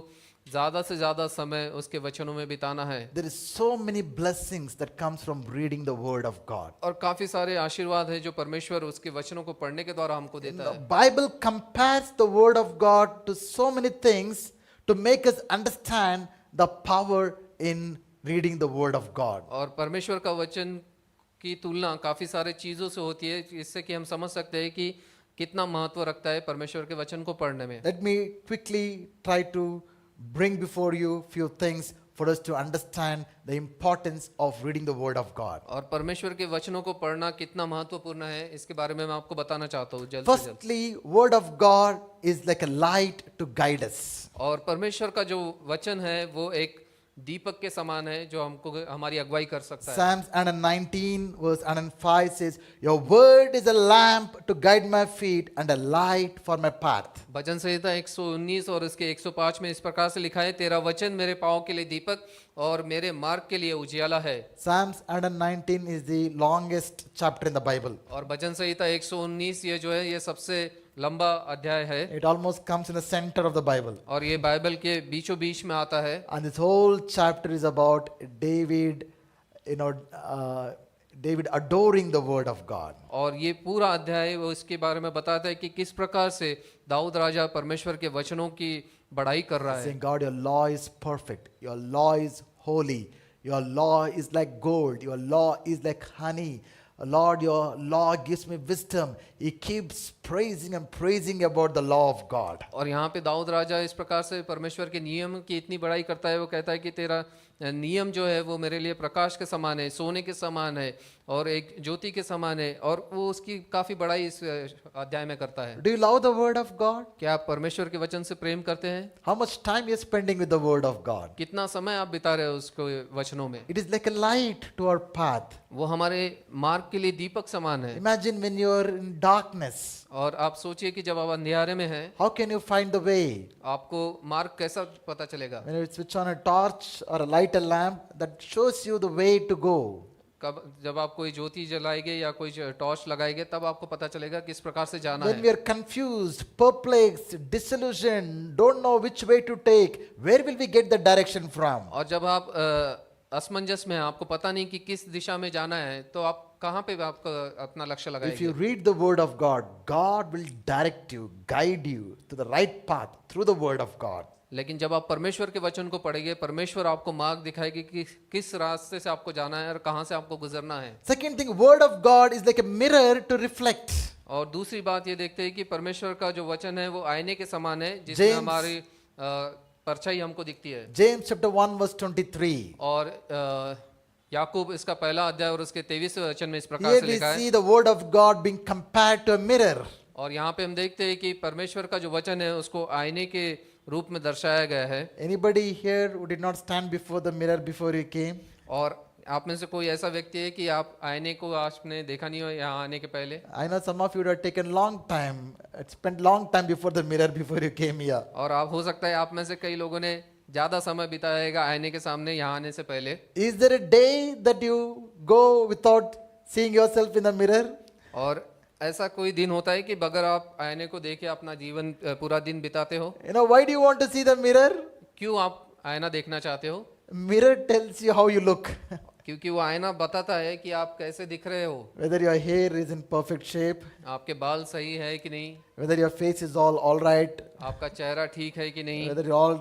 ज्यादा से ज्यादा समय उसके वचनों में बिताना है। There is so many blessings that comes from reading the word of God. और काफी सारे आशीर्वाद है जो परमेश्वर उसके वचनों को पढ़ने के द्वारा हमको देता The है। Bible compares the word of God to so many things to make us understand the power in reading the word of God. और परमेश्वर का वचन की तुलना काफी सारे चीजों से होती है जिससे कि हम समझ सकते हैं कि कितना महत्व रखता है परमेश्वर के वचन को पढ़ने में। Let me quickly try to bring before you few things for us to understand the importance of reading the word of God. और परमेश्वर के वचनों को पढ़ना कितना महत्वपूर्ण है इसके बारे में मैं आपको बताना चाहता हूँ जल्द से जल्द। Firstly, word of God is like a light to guide us. और परमेश्वर का जो वचन है वो एक दीपक के समान है जो हमको हमारी अगुवाई कर सकता है। Psalms 119 verse 105 says, "Your word is a lamp to guide my feet and a light for my path." भजन संहिता 119 और इसके 105 में इस प्रकार से लिखा है, तेरा वचन मेरे पाँव के लिए दीपक और मेरे मार्ग के लिए उजियाला है। Psalms 119 is the longest chapter in the Bible. और भजन संहिता 119 ये जो है ये सबसे लंबा अध्याय है It almost comes in the center of the Bible. और ये बाइबल के बीचों बीच में आता है। And this whole chapter is about David, David adoring the word of God. और ये पूरा अध्याय वो इसके बारे में बताता है कि किस प्रकार से दाऊद राजा परमेश्वर के वचनों की बढ़ाई कर रहा है। Saying, God, your law is perfect. Your law is holy. Your law is like gold. Your law is like honey. Lord, your law gives me wisdom. He keeps praising and praising about the law of God. और यहाँ पे दाऊद राजा इस प्रकार से परमेश्वर के नियम की इतनी बड़ाई करता है। वो कहता है कि तेरा नियम जो है वो मेरे लिए प्रकाश के समान है, सोने के समान है और एक ज्योति के समान है। और वो उसकी काफी बड़ाई इस अध्याय में करता है। Do you love the word of God? क्या आप परमेश्वर के वचन से प्रेम करते हैं? How much time you are spending with the word of God? कितना समय आप बिता रहे हो उसको वचनों में? It is like a light to our path. वो हमारे मार्ग के लिए दीपक समान है। Imagine when you are in darkness. और आप सोचिए कि जब आप अंधियारे में हैं, How can you find the way? आपको मार्ग कैसा पता चलेगा? When you switch on a torch or light a lamp, that shows you the way to go. कब जब आप कोई ज्योति जलाएंगे या कोई टॉर्च लगाएंगे तब आपको पता चलेगा किस प्रकार से जाना When है। we are confused, perplexed, disillusioned, don't know which way to take, where will we get the direction from? और जब आप असमंजस में हैं, आपको पता नहीं कि किस दिशा में जाना है, तो आप कहाँ पे आपका अपना लक्ष्य If लगाएंगे? you read the word of God, God will direct you, guide you to the right path through the word of God. लेकिन जब आप परमेश्वर के वचन को पढ़ेंगे, परमेश्वर आपको मार्ग दिखाएगी कि किस रास्ते से आपको जाना है और कहाँ से आपको गुजरना है। Second thing, word of God is like a mirror to reflect. और दूसरी बात ये देखते हैं कि परमेश्वर का जो वचन है वो आईने के समान है जिसमें James- हमारी परछाई हमको दिखती है। James chapter 1 verse 23. और याकूब इसका पहला अध्याय और उसके 23वें वचन में इस प्रकार Here से we लिखा है। see the word of God being compared to a mirror. और यहाँ पे हम देखते हैं कि परमेश्वर का जो वचन है उसको आईने के रूप में दर्शाया गया है। Anybody here who did not stand before the mirror before you came? और आप में से कोई ऐसा व्यक्ति है कि आप आईने को आपने देखा नहीं हो यहाँ आने के पहले? I know some of you would have taken long time, spent long time before the mirror before you came here. और आप हो सकता है आप में से कई लोगों ने ज्यादा समय बिताएगा आईने के सामने यहाँ आने से पहले। Is there a day that you go without seeing yourself in the mirror? और ऐसा कोई दिन होता है कि बगैर आप आईने को देखे अपना जीवन पूरा दिन बिताते हो? You know, why do you want to see the mirror? क्यों आप आईना देखना चाहते हो? Mirror tells you how you look. क्योंकि वो आईना बताता है कि आप कैसे दिख रहे हो, Whether your hair is in perfect shape, आपके बाल सही है कि नहीं, whether your face is all right, आपका चेहरा ठीक है कि नहीं, whether you're all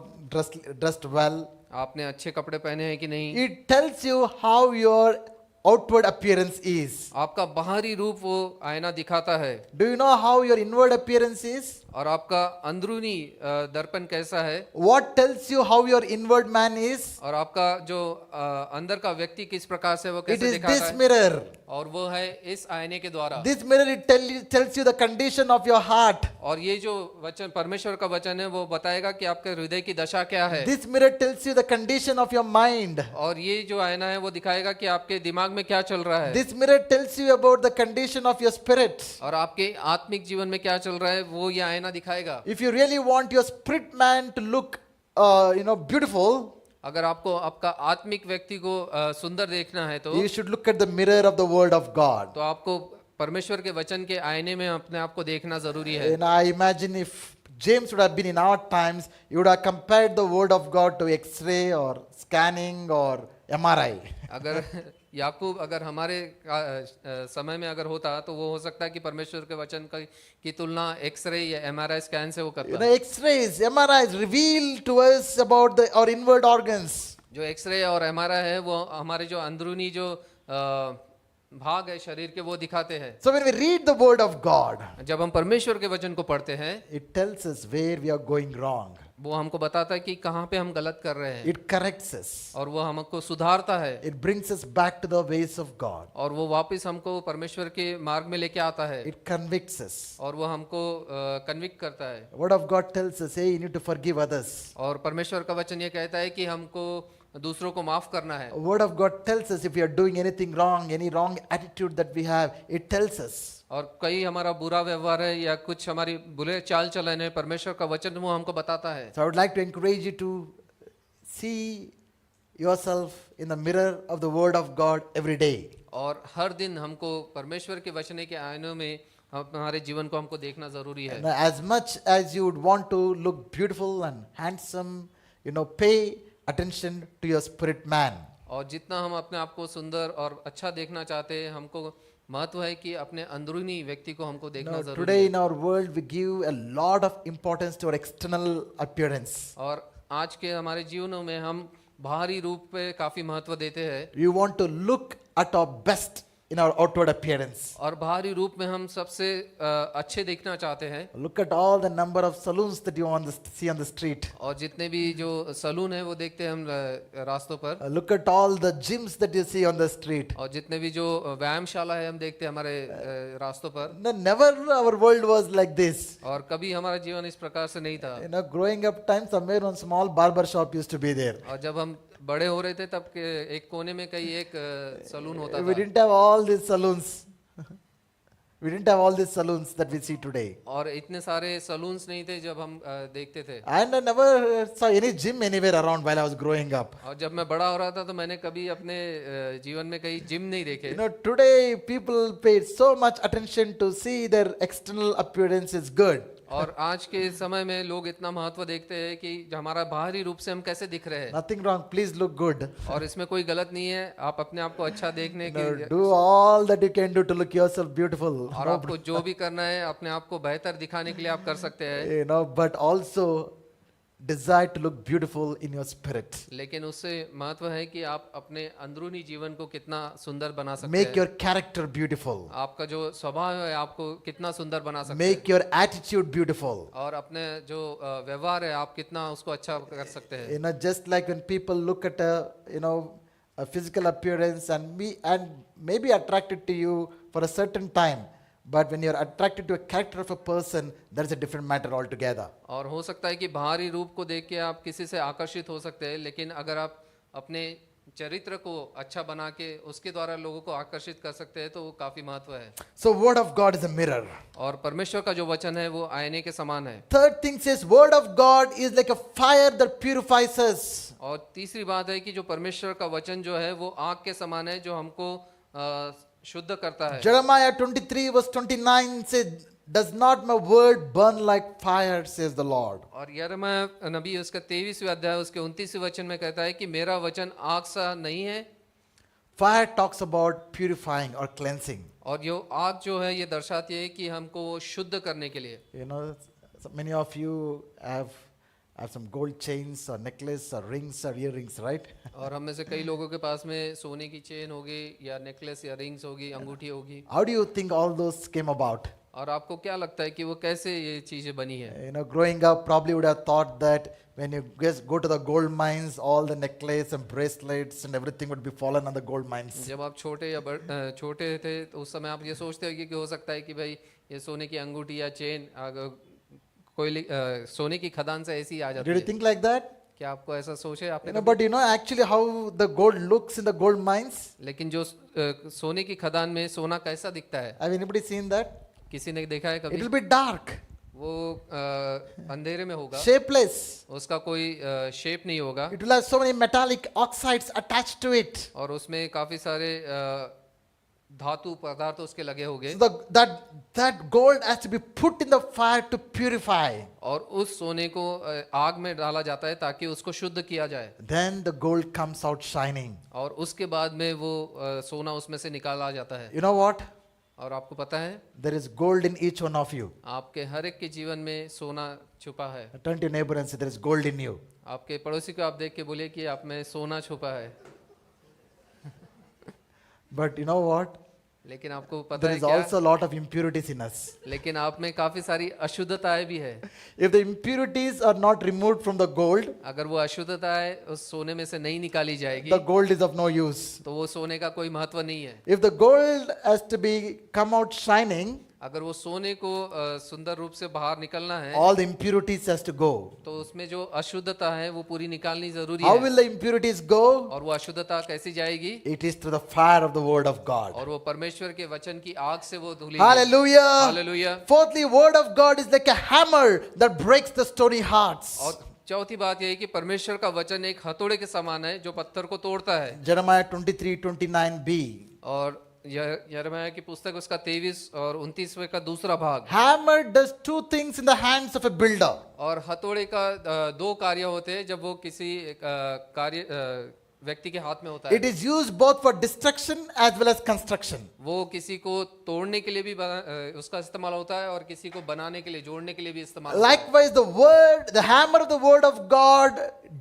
dressed well. आपने अच्छे कपड़े पहने हैं कि नहीं। It tells you how your outward appearance is. आपका बाहरी रूप वो आईना दिखाता है। Do you know how your inward appearance is? और आपका अंदरूनी दर्पण कैसा है, What tells you how your inward man is? और आपका जो अंदर का व्यक्ति किस प्रकार से वो It कैसे is दिखाता this है, mirror. और वो है इस आईने के द्वारा। This mirror, it tells you the condition of your heart. और ये जो वचन परमेश्वर का वचन है वो बताएगा कि आपके हृदय की दशा क्या है। This mirror tells you the condition of your mind. और ये जो आईना है वो दिखाएगा कि आपके दिमाग में क्या चल रहा है। This mirror tells you about the condition of your spirit. और आपके आत्मिक जीवन में क्या चल रहा है वो ये आईना दिखाएगा। If you really want your spirit man to look, beautiful, अगर आपको आपका आत्मिक व्यक्ति को सुंदर देखना है तो you should look at the mirror of the word of God. तो आपको परमेश्वर के वचन के आईने में अपने आप को देखना जरूरी है। And I imagine if James would have been in our times, he would have compared the word of God to X-ray or scanning or MRI. अगर याकूब अगर हमारे समय में अगर होता तो वो हो सकता है कि परमेश्वर के वचन की तुलना एक्सरे या एमआरआई स्कैन से वो You करता know, है। X-rays, MRIs reveal to us about our inward organs. जो एक्सरे और एमआरआई है वो हमारे जो अंदरूनी जो भाग है शरीर के वो दिखाते हैं। So when we read the word of God, जब हम परमेश्वर के वचन को पढ़ते हैं it tells us where we are going wrong. वो हमको बताता है कि कहाँ पे हम गलत कर रहे हैं, It corrects us. और वो हमको सुधारता है, It brings us back to the ways of God. और वो वापस हमको परमेश्वर के मार्ग में लेके आता है, It convicts us. और वो हमको कन्विक्ट करता है। The word of God tells us, hey, you need to forgive others. और परमेश्वर का वचन ये कहता है कि हमको दूसरों को माफ करना है। Word of God tells us if we are doing anything wrong, any wrong attitude that we have, it tells us. और कई हमारा बुरा व्यवहार है या कुछ हमारी बुरे चाल चलन है, परमेश्वर का वचन वो हमको बताता है। So I would like to encourage you to see yourself in the mirror of the Word of God every day. और हर दिन हमको परमेश्वर के वचन के आईनों में हमारे जीवन को हमको देखना जरूरी है। And as much as you would want to look beautiful and handsome, pay attention to your spirit man. और जितना हम अपने आप को सुंदर और अच्छा देखना चाहते हैं, हमको महत्व है कि अपने अंदरूनी व्यक्ति को हमको देखना जरूरी Today है। in our world we give a lot of importance to our external appearance. और आज के हमारे जीवनों में हम बाहरी रूप पे काफी महत्व देते हैं We want to look at our best in our outward appearance. और बाहरी रूप में हम सबसे अच्छे दिखना चाहते हैं। Look at all the number of saloons that you see on the street. और जितने भी जो सलून है वो देखते हैं हम रास्तों पर। Look at all the gyms that you see on the street. और जितने भी जो व्यायामशाला है हम देखते हैं हमारे रास्तों पर। No, never our world was like this. और कभी हमारा जीवन इस प्रकार से नहीं था। Growing up time, somewhere one small barber shop used to be there. और जब हम बड़े हो रहे थे तब के एक कोने में कहीं एक सलून होता We था। didn't have all these saloons. We didn't have all these saloons that we see today. और इतने सारे सलून्स नहीं थे जब हम देखते थे। And I never saw any gym anywhere around while I was growing up. और जब मैं बड़ा हो रहा था तो मैंने कभी अपने जीवन में कहीं जिम नहीं देखे। Today people pay so much attention to see their external appearance is good. और आज के समय में लोग इतना महत्व देखते हैं कि हमारा बाहरी रूप से हम कैसे दिख रहे हैं। Nothing wrong. Please look good. और इसमें कोई गलत नहीं है, आप अपने आप को अच्छा देखने के Do all that you can do to look yourself beautiful. और आपको जो भी करना है अपने आप को बेहतर दिखाने के लिए आप कर सकते हैं। But also desire to look beautiful in your spirit. लेकिन उससे महत्व है कि आप अपने अंदरूनी जीवन को कितना सुंदर बना सकते Make हैं। your character beautiful. आपका जो स्वभाव है आपको कितना सुंदर बना सकते Make your attitude beautiful. हैं और अपने जो व्यवहार है आप कितना उसको अच्छा कर सकते हैं। Just like when people look at a physical appearance and may be attracted to you for a certain time, but when you're attracted to a character of a person, that's a different matter altogether. और हो सकता है कि बाहरी रूप को देख के आप किसी से आकर्षित हो सकते हैं, लेकिन अगर आप अपने चरित्र को अच्छा बना के उसके द्वारा लोगों को आकर्षित कर सकते हैं तो वो काफी महत्व है। So word of God is a mirror. और परमेश्वर का जो वचन है वो आईने के समान है। Third thing says word of God is like a fire that purifies us. और तीसरी बात है कि जो परमेश्वर का वचन जो है वो आग के समान है जो हमको शुद्ध करता है। Jeremiah 23 verse 29 says, does not my word burn like fire, says the Lord. और यिर्मयाह नबी उसका 23वें अध्याय उसके 29वें वचन में कहता है कि मेरा वचन आग सा नहीं है। Fire talks about purifying or cleansing. और यो आग जो है ये दर्शाती है कि हमको शुद्ध करने के लिए। Many of you have some gold chains or necklace or rings or earrings, right? और हम में से कई लोगों के पास में सोने की चेन होगी या नेकलेस या रिंग्स होगी, अंगूठी होगी। How do you think all those came about? और आपको क्या लगता है कि वो कैसे ये चीजें बनी है? Growing up, probably would have thought that when you just go to the gold mines, all the necklace and bracelets and everything would be fallen on the gold mines. जब आप छोटे या छोटे थे तो उस समय आप ये सोचते हो कि हो सकता है कि भाई ये सोने की अंगूठी या चेन कोई सोने की खदान से ऐसी आ जाती Did you है। think like that? क्या आपको ऐसा सोचे आपने? But actually how the gold looks in the gold mines? लेकिन जो सोने की खदान में सोना कैसा दिखता है? Have anybody seen that? किसी ने देखा है It कभी? will be dark, वो अंधेरे में होगा, shapeless. उसका कोई शेप नहीं होगा It will have so many metallic oxides attached to it. और उसमें काफी सारे धातु पदार्थ उसके लगे होंगे। So that gold has to be put in the fire to purify. और उस सोने को आग में डाला जाता है ताकि उसको शुद्ध किया जाए। Then the gold comes out shining. और उसके बाद में वो सोना उसमें से निकाला जाता है। You know what? और आपको पता है There is gold in each one of you. आपके हर एक के जीवन में सोना छुपा है। Turn to your neighbor and say, there is gold in you. आपके पड़ोसी को आप देख के बोलिए कि आप में सोना छुपा है। But you know what? लेकिन आपको पता There है is क्या? also a lot of impurities in us. लेकिन आप में काफी सारी अशुद्धताएं भी है। If the impurities are not removed from the gold, अगर वो अशुद्धताएं उस सोने में से नहीं निकाली जाएगी the gold is of no use. तो वो सोने का कोई महत्व नहीं है। If the gold has to be come out shining, अगर वो सोने को सुंदर रूप से बाहर निकलना है all the impurities has to go. तो उसमें जो अशुद्धता है वो पूरी निकालनी जरूरी How है। will the impurities go? और वो अशुद्धता कैसी जाएगी? It is through the fire of the word of God. और वो परमेश्वर के वचन की आग से वो धुली। Hallelujah. Hallelujah. Fourthly, word of God is like a hammer that breaks the stony hearts. और चौथी बात यह है कि परमेश्वर का वचन एक हथौड़े के समान है जो पत्थर को तोड़ता है। Jeremiah 23:29b. और यिर्मयाह की पुस्तक उसका 23 और 29वें का दूसरा भाग। Hammer does two things in the hands of a builder. और हथौड़े का दो कार्य होते हैं जब वो किसी व्यक्ति के हाथ में होता है। It is used both for destruction as well as construction. वो किसी को तोड़ने के लिए भी उसका इस्तेमाल होता है और किसी को बनाने के लिए, जोड़ने के लिए भी इस्तेमाल होता है। Likewise, the hammer of the word of God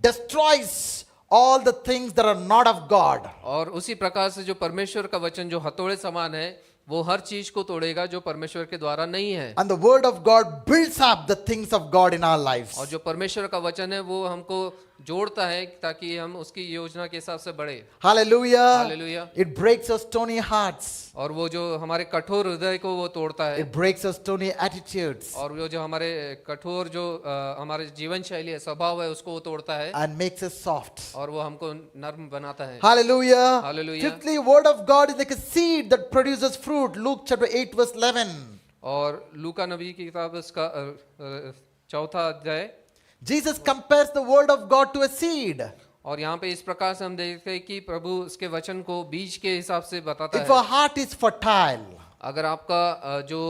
destroys all the things that are not of God. और उसी प्रकार से जो परमेश्वर का वचन जो हथौड़े समान है वो हर चीज को तोड़ेगा जो परमेश्वर के द्वारा नहीं है। And the word of God builds up the things of God in our lives. और जो परमेश्वर का वचन है वो हमको जोड़ता है ताकि हम उसकी योजना के हिसाब से बढ़े। Hallelujah. Hallelujah. It breaks our stony hearts. और वो जो हमारे कठोर हृदय को वो तोड़ता है। It breaks our stony attitudes. और वो जो हमारे कठोर जो हमारे जीवन शैली है, स्वभाव है, उसको वो तोड़ता है। And makes us soft. और वो हमको नर्म बनाता है। Hallelujah. Hallelujah. Fifthly, word of God is like a seed that produces fruit. Luke chapter 8 verse 11. और लूका नबी की किताब उसका चौथा अध्याय। Jesus compares the word of God to a seed. और यहाँ पे इस प्रकार से हम देखते हैं कि प्रभु उसके वचन को बीज के हिसाब से बताता If है। our heart is fertile, अगर आपका जो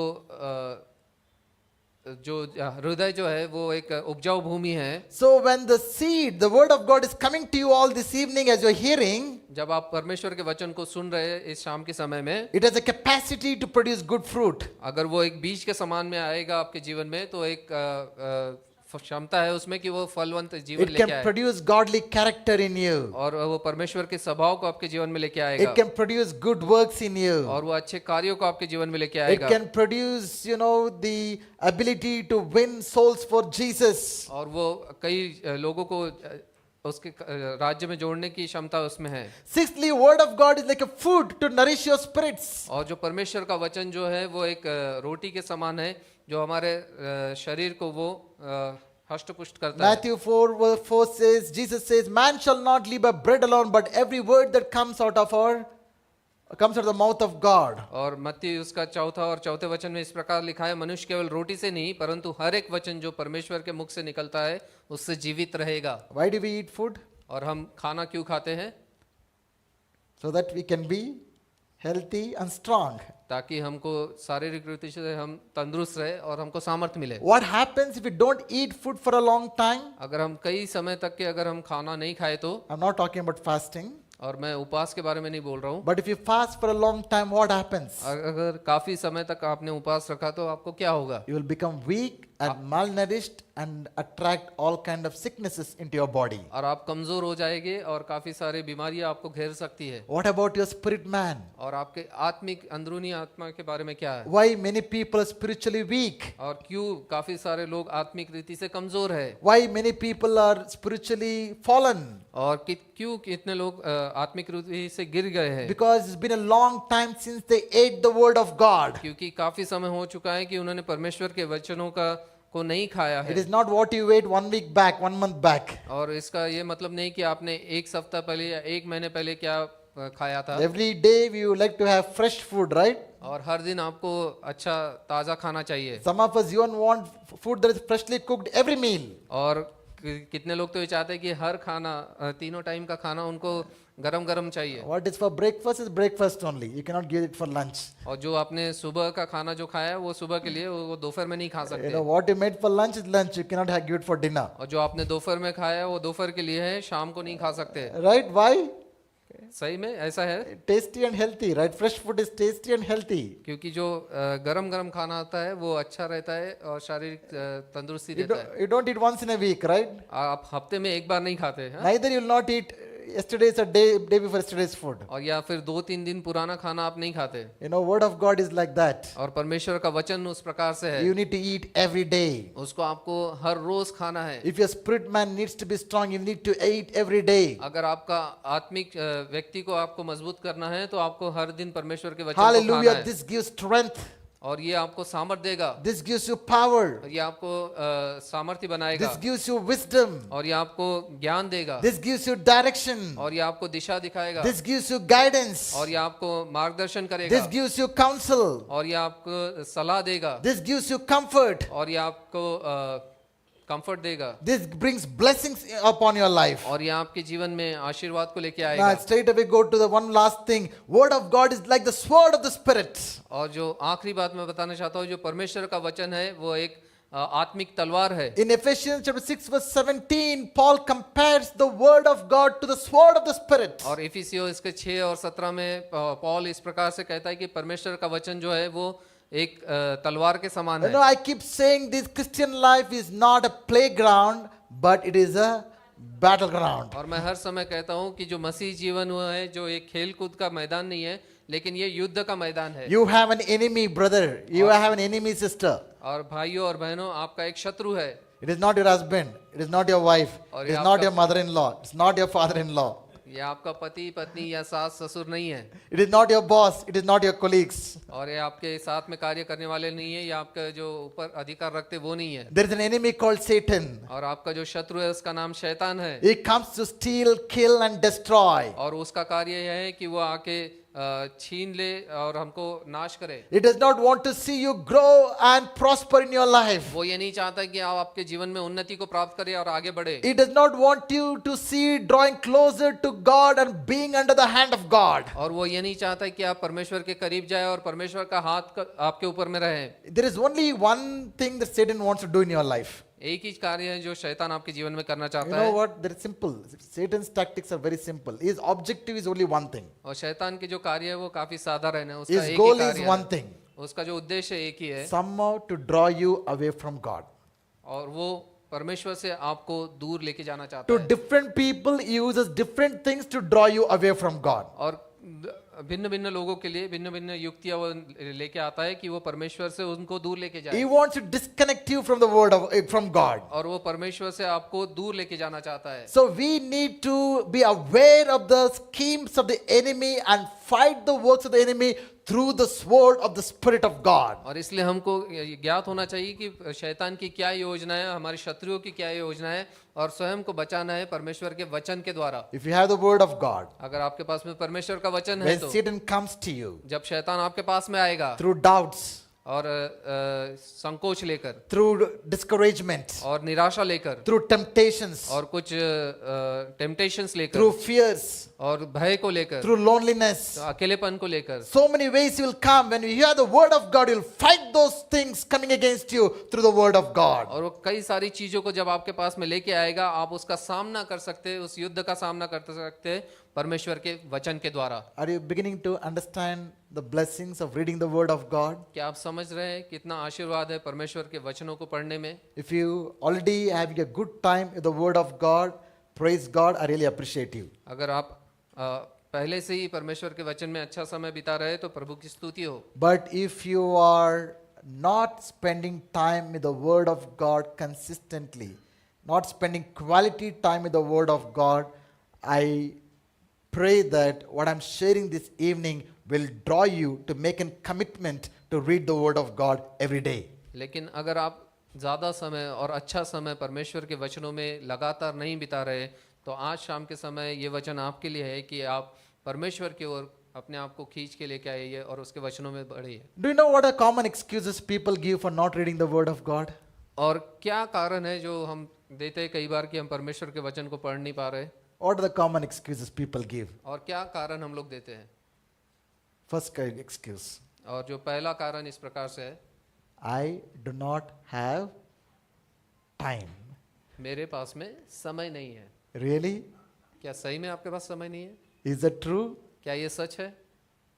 हृदय जो है वो एक उपजाऊ भूमि है। so when the seed, the word of God is coming to you all this evening as you're hearing, जब आप परमेश्वर के वचन को सुन रहे हैं इस शाम के समय में, it has a capacity to produce good fruit. अगर वो एक बीज के समान में आएगा आपके जीवन में तो एक क्षमता है उसमें कि वो फलवंत जीवन It लेके can आए। produce godly character in you. और वो परमेश्वर के स्वभाव को आपके जीवन में लेके आएगा। It can produce good works in you. और वो अच्छे कार्यों को आपके जीवन में लेके It आएगा। can produce, the ability to win souls for Jesus. और वो कई लोगों को उसके राज्य में जोड़ने की क्षमता उसमें है। Sixthly, word of God is like a food to nourish your spirits. और जो परमेश्वर का वचन जो है वो एक रोटी के समान है जो हमारे शरीर को वो हष्ट पुष्ट करता है। Matthew 4 verse 4 says, Jesus says, man shall not live by bread alone, but every word that comes out of the mouth of God. और मत्ती उसका चौथा और चौथे वचन में इस प्रकार लिखा है, मनुष्य केवल रोटी से नहीं परंतु हर एक वचन जो परमेश्वर के मुख से निकलता है उससे जीवित रहेगा। Why do we eat food? और हम खाना क्यों खाते हैं? So that we can be healthy and strong. ताकि हमको शारीरिक रूप से हम तंदुरुस्त रहे और हमको सामर्थ्य मिले। What happens if we don't eat food for a long time? अगर हम कई समय तक के अगर हम खाना नहीं खाए तो, I'm not talking about fasting. और मैं उपवास के बारे में नहीं बोल रहा हूँ, But if you fast for a long time, what happens? अगर काफी समय तक आपने उपवास रखा तो आपको क्या होगा? You will become weak and malnourished and attract all kind of sicknesses into your body. और आप कमजोर हो जाएंगे और काफी सारी बीमारियां आपको घेर सकती है। What about your spirit man? और आपके आत्मिक अंदरूनी आत्मा के बारे में क्या है? Why many people are spiritually weak? और क्यों काफी सारे लोग आत्मिक रीति से कमजोर है? Why many people are spiritually fallen? और क्यों कितने लोग आत्मिक रीति से गिर गए हैं? Because it's been a long time since they ate the word of God. क्योंकि काफी समय हो चुका है कि उन्होंने परमेश्वर के वचनों को नहीं खाया It है। is not what you ate 1 week back, 1 month back. और इसका ये मतलब नहीं कि आपने एक सप्ताह पहले या एक महीने पहले क्या खाया था। Every day we would like to have fresh food, right? और हर दिन आपको अच्छा ताजा खाना चाहिए। Some of us even want food that is freshly cooked every meal. और कितने लोग तो ये चाहते हैं कि हर खाना तीनों टाइम का खाना उनको गरम गरम चाहिए। What is for breakfast is breakfast only. You cannot give it for lunch. और जो आपने सुबह का खाना जो खाया है वो सुबह के लिए, वो दोपहर में नहीं खा You सकते। know what you made for lunch is lunch. You cannot give it for dinner. और जो आपने दोपहर में खाया है वो दोपहर के लिए है, शाम को नहीं खा सकते। Right? Why? सही में ऐसा है, Tasty and healthy, right? Fresh food is tasty and healthy. क्योंकि जो गरम गरम खाना आता है वो अच्छा रहता है और शारीरिक तंदुरुस्ती You देता है। you don't eat once in a week, right? आप हफ्ते में एक बार नहीं खाते हैं, Neither you will not eat yesterday's or day before yesterday's food. और या फिर 2-3 दिन पुराना खाना आप नहीं खाते। You know, word of God is like that. और परमेश्वर का वचन उस प्रकार से है, You need to eat every day. उसको आपको हर रोज खाना है। If your spirit man needs to be strong, you need to eat every day. अगर आपका आत्मिक व्यक्ति को आपको मजबूत करना है तो आपको हर दिन परमेश्वर के वचन को खाना Hallelujah. है। This gives strength. और ये आपको सामर्थ्य देगा, This gives you power. और ये आपको सामर्थ्य बनाएगा, This gives you wisdom. और ये आपको ज्ञान देगा, This gives you direction. और ये आपको दिशा दिखाएगा, This gives you guidance. और ये आपको मार्गदर्शन This करेगा, gives you counsel. और ये आपको सलाह देगा, This gives you comfort. और ये आपको कंफर्ट देगा, This brings blessings upon your life. और ये आपके जीवन में आशीर्वाद को लेके Now, आएगा। straight away go to the one last thing. Word of God is like the sword of the Spirit. और जो आखिरी बात मैं बताना चाहता हूँ, जो परमेश्वर का वचन है वो एक आत्मिक तलवार है। In Ephesians chapter 6 verse 17, Paul compares the word of God to the sword of the Spirit. और इफिसियों इसके 6 और 17 में पौल इस प्रकार से कहता है कि परमेश्वर का वचन जो है वो एक तलवार के समान You है। know, I keep saying this Christian life is not a playground, but it is a battleground. और मैं हर समय कहता हूँ कि जो मसीह जीवन हुआ है, जो एक खेल कूद का मैदान नहीं है, लेकिन ये युद्ध का मैदान है। You have an enemy, brother. You have an enemy, sister. और भाइयों और बहनों, आपका एक शत्रु है। It is not your husband. It is not your wife. और It ये is not आपका- your mother-in-law. It's not your father-in-law. ये आपका पति पत्नी या सास ससुर नहीं है, It is not your boss. It is not your colleagues. और ये आपके साथ में कार्य करने वाले नहीं है, या आपके जो ऊपर अधिकार रखते वो नहीं है। There is an enemy called Satan. और आपका जो शत्रु है उसका नाम शैतान है, He comes to steal, kill, and destroy. और उसका कार्य यह है कि वो आके छीन ले और हमको नाश करे। He does not want to see you grow and prosper in your life. वो ये नहीं चाहता कि आप आपके जीवन में उन्नति को प्राप्त करें और आगे बढ़े। He does not want you to see drawing closer to God and being under the hand of God. और वो ये नहीं चाहता कि आप परमेश्वर के करीब जाए और परमेश्वर का हाथ आपके ऊपर में रहे। There is only one thing that Satan wants to do in your life. एक ही कार्य है जो शैतान आपके जीवन में करना You चाहता know है, what? They're simple. Satan's tactics are very simple. His objective is only one thing. और शैतान के जो कार्य है वो काफी साधारण है। उसका His एक goal ही is कार्य one है, thing. उसका जो उद्देश्य एक ही है, Somehow to draw you away from God. और वो परमेश्वर से आपको दूर लेके जाना चाहता To है। different people, he uses different things to draw you away from God. और भिन्न भिन्न लोगों के लिए भिन्न भिन्न युक्तियां वो लेके आता है कि वो परमेश्वर से उनको दूर लेके He जाए, wants to disconnect you from the word of from God. और वो परमेश्वर से आपको दूर लेके जाना चाहता है। So we need to be aware of the schemes of the enemy and fight the works of the enemy through the sword of the Spirit of God. और इसलिए हमको ये ज्ञात होना चाहिए कि शैतान की क्या योजना है, हमारे शत्रुओं की क्या योजना है, और स्वयं को बचाना है परमेश्वर के वचन के द्वारा। If you have the word of God, अगर आपके पास में परमेश्वर का वचन है when तो Satan comes to you जब शैतान आपके पास में आएगा through doubts, और संकोच लेकर through discouragement, और निराशा लेकर through temptations, और कुछ टेम्पटेशंस लेकर through fears, और भय को लेकर, through loneliness, अकेलेपन को लेकर, so many ways you will come. When you hear the word of God, you will fight those things coming against you through the word of God. और वो कई सारी चीजों को जब आपके पास में लेके आएगा, आप उसका सामना कर सकते हैं, उस युद्ध का सामना कर सकते हैं परमेश्वर के वचन के द्वारा। Are you beginning to understand the blessings of reading the word of God? क्या आप समझ रहे हैं कितना आशीर्वाद है परमेश्वर के वचनों को पढ़ने में? If you already having a good time with the word of God, praise God, I really appreciate you. अगर आप पहले से ही परमेश्वर के वचन में अच्छा समय बिता रहे तो प्रभु की स्तुति हो। But if you are not spending time with the word of God consistently, not spending quality time with the word of God, I pray that what I'm sharing this evening will draw you to make a commitment to read the word of God every day. लेकिन अगर आप ज़्यादा समय और अच्छा समय परमेश्वर के वचनों में लगातार नहीं बिता रहे, तो आज शाम के समय ये वचन आपके लिए है कि आप परमेश्वर की ओर अपने आप को खींच के लेके आइए और उसके वचनों में बढ़िए। Do you know what are common excuses people give for not reading the word of God? और क्या कारण है जो हम देते हैं कई बार कि हम परमेश्वर के वचन को पढ़ नहीं पा रहे? What are the common excuses people give? और क्या कारण हम लोग देते हैं? First excuse, और जो पहला कारण इस प्रकार से है, I do not have time. मेरे पास में समय नहीं है। Really? क्या सही में आपके पास समय नहीं है? Is that true? क्या ये सच है?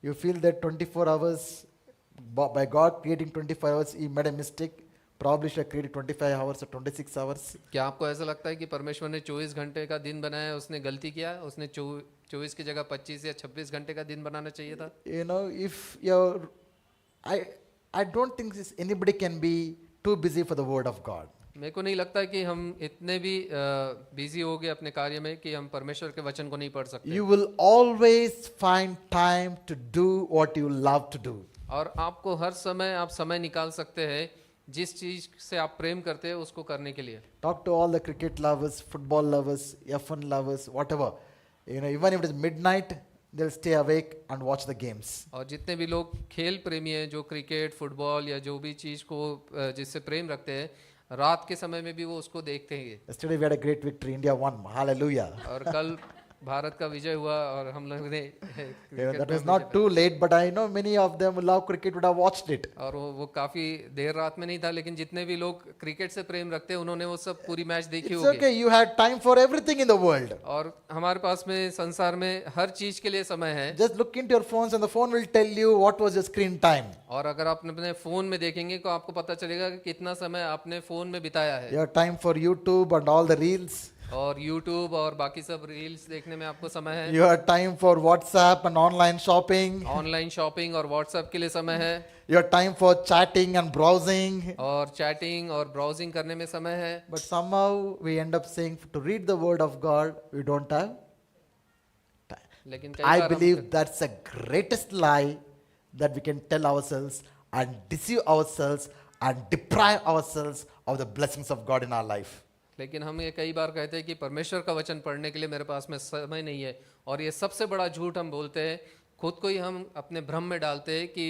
You feel that 24 hours, by God creating 24 hours, He made a mistake. Probably should have created 25 hours or 26 hours. क्या आपको ऐसा लगता है कि परमेश्वर ने 24 घंटे का दिन बनाया है, उसने गलती किया है? उसने 24 की जगह 25 या 26 घंटे का दिन बनाना चाहिए था? You know, if you're, I don't think anybody can be too busy for the word of God. मेरे को नहीं लगता है कि हम इतने भी बिजी हो गए अपने कार्य में कि हम परमेश्वर के वचन को नहीं पढ़ सकते। You will always find time to do what you love to do. और आपको हर समय आप समय निकाल सकते हैं जिस चीज से आप प्रेम करते हैं उसको करने के लिए। Talk to all the cricket lovers, football lovers, F1 lovers, whatever. Even if it is midnight, they'll stay awake and watch the games. और जितने भी लोग खेल प्रेमी हैं, जो क्रिकेट फुटबॉल या जो भी चीज को जिससे प्रेम रखते हैं, रात के समय में भी वो उसको देखते हैं। Yesterday we had a great victory. India won. Hallelujah. और कल भारत का विजय हुआ और हम लोग ने क्रिकेट That में was not too late, but I know many of them who love cricket would have watched it. और वो काफी देर रात में नहीं था, लेकिन जितने भी लोग क्रिकेट से प्रेम रखते हैं उन्होंने वो सब पूरी मैच देखी It's होगी। okay. You had time for everything in the world. और हमारे पास में संसार में हर चीज के लिए समय है। Just look into your phones and the phone will tell you what was your screen time. और अगर आप अपने फोन में देखेंगे तो आपको पता चलेगा कि कितना समय आपने फोन में बिताया है। Your time for YouTube and all the reels. और YouTube और बाकी सब रील्स देखने में आपको समय है। Your time for WhatsApp and online shopping. Online shopping और व्हाट्सएप के लिए समय है। Your time for chatting and browsing. और चैटिंग और ब्राउजिंग करने में समय है। But somehow we end up saying to read the word of God, we don't have time. लेकिन कई I बार हम believe that's the greatest lie that we can tell ourselves and deceive ourselves and deprive ourselves of the blessings of God in our life. लेकिन हम ये कई बार कहते हैं कि परमेश्वर का वचन पढ़ने के लिए मेरे पास में समय नहीं है, और ये सबसे बड़ा झूठ हम बोलते हैं। खुद को ही हम अपने भ्रम में डालते हैं कि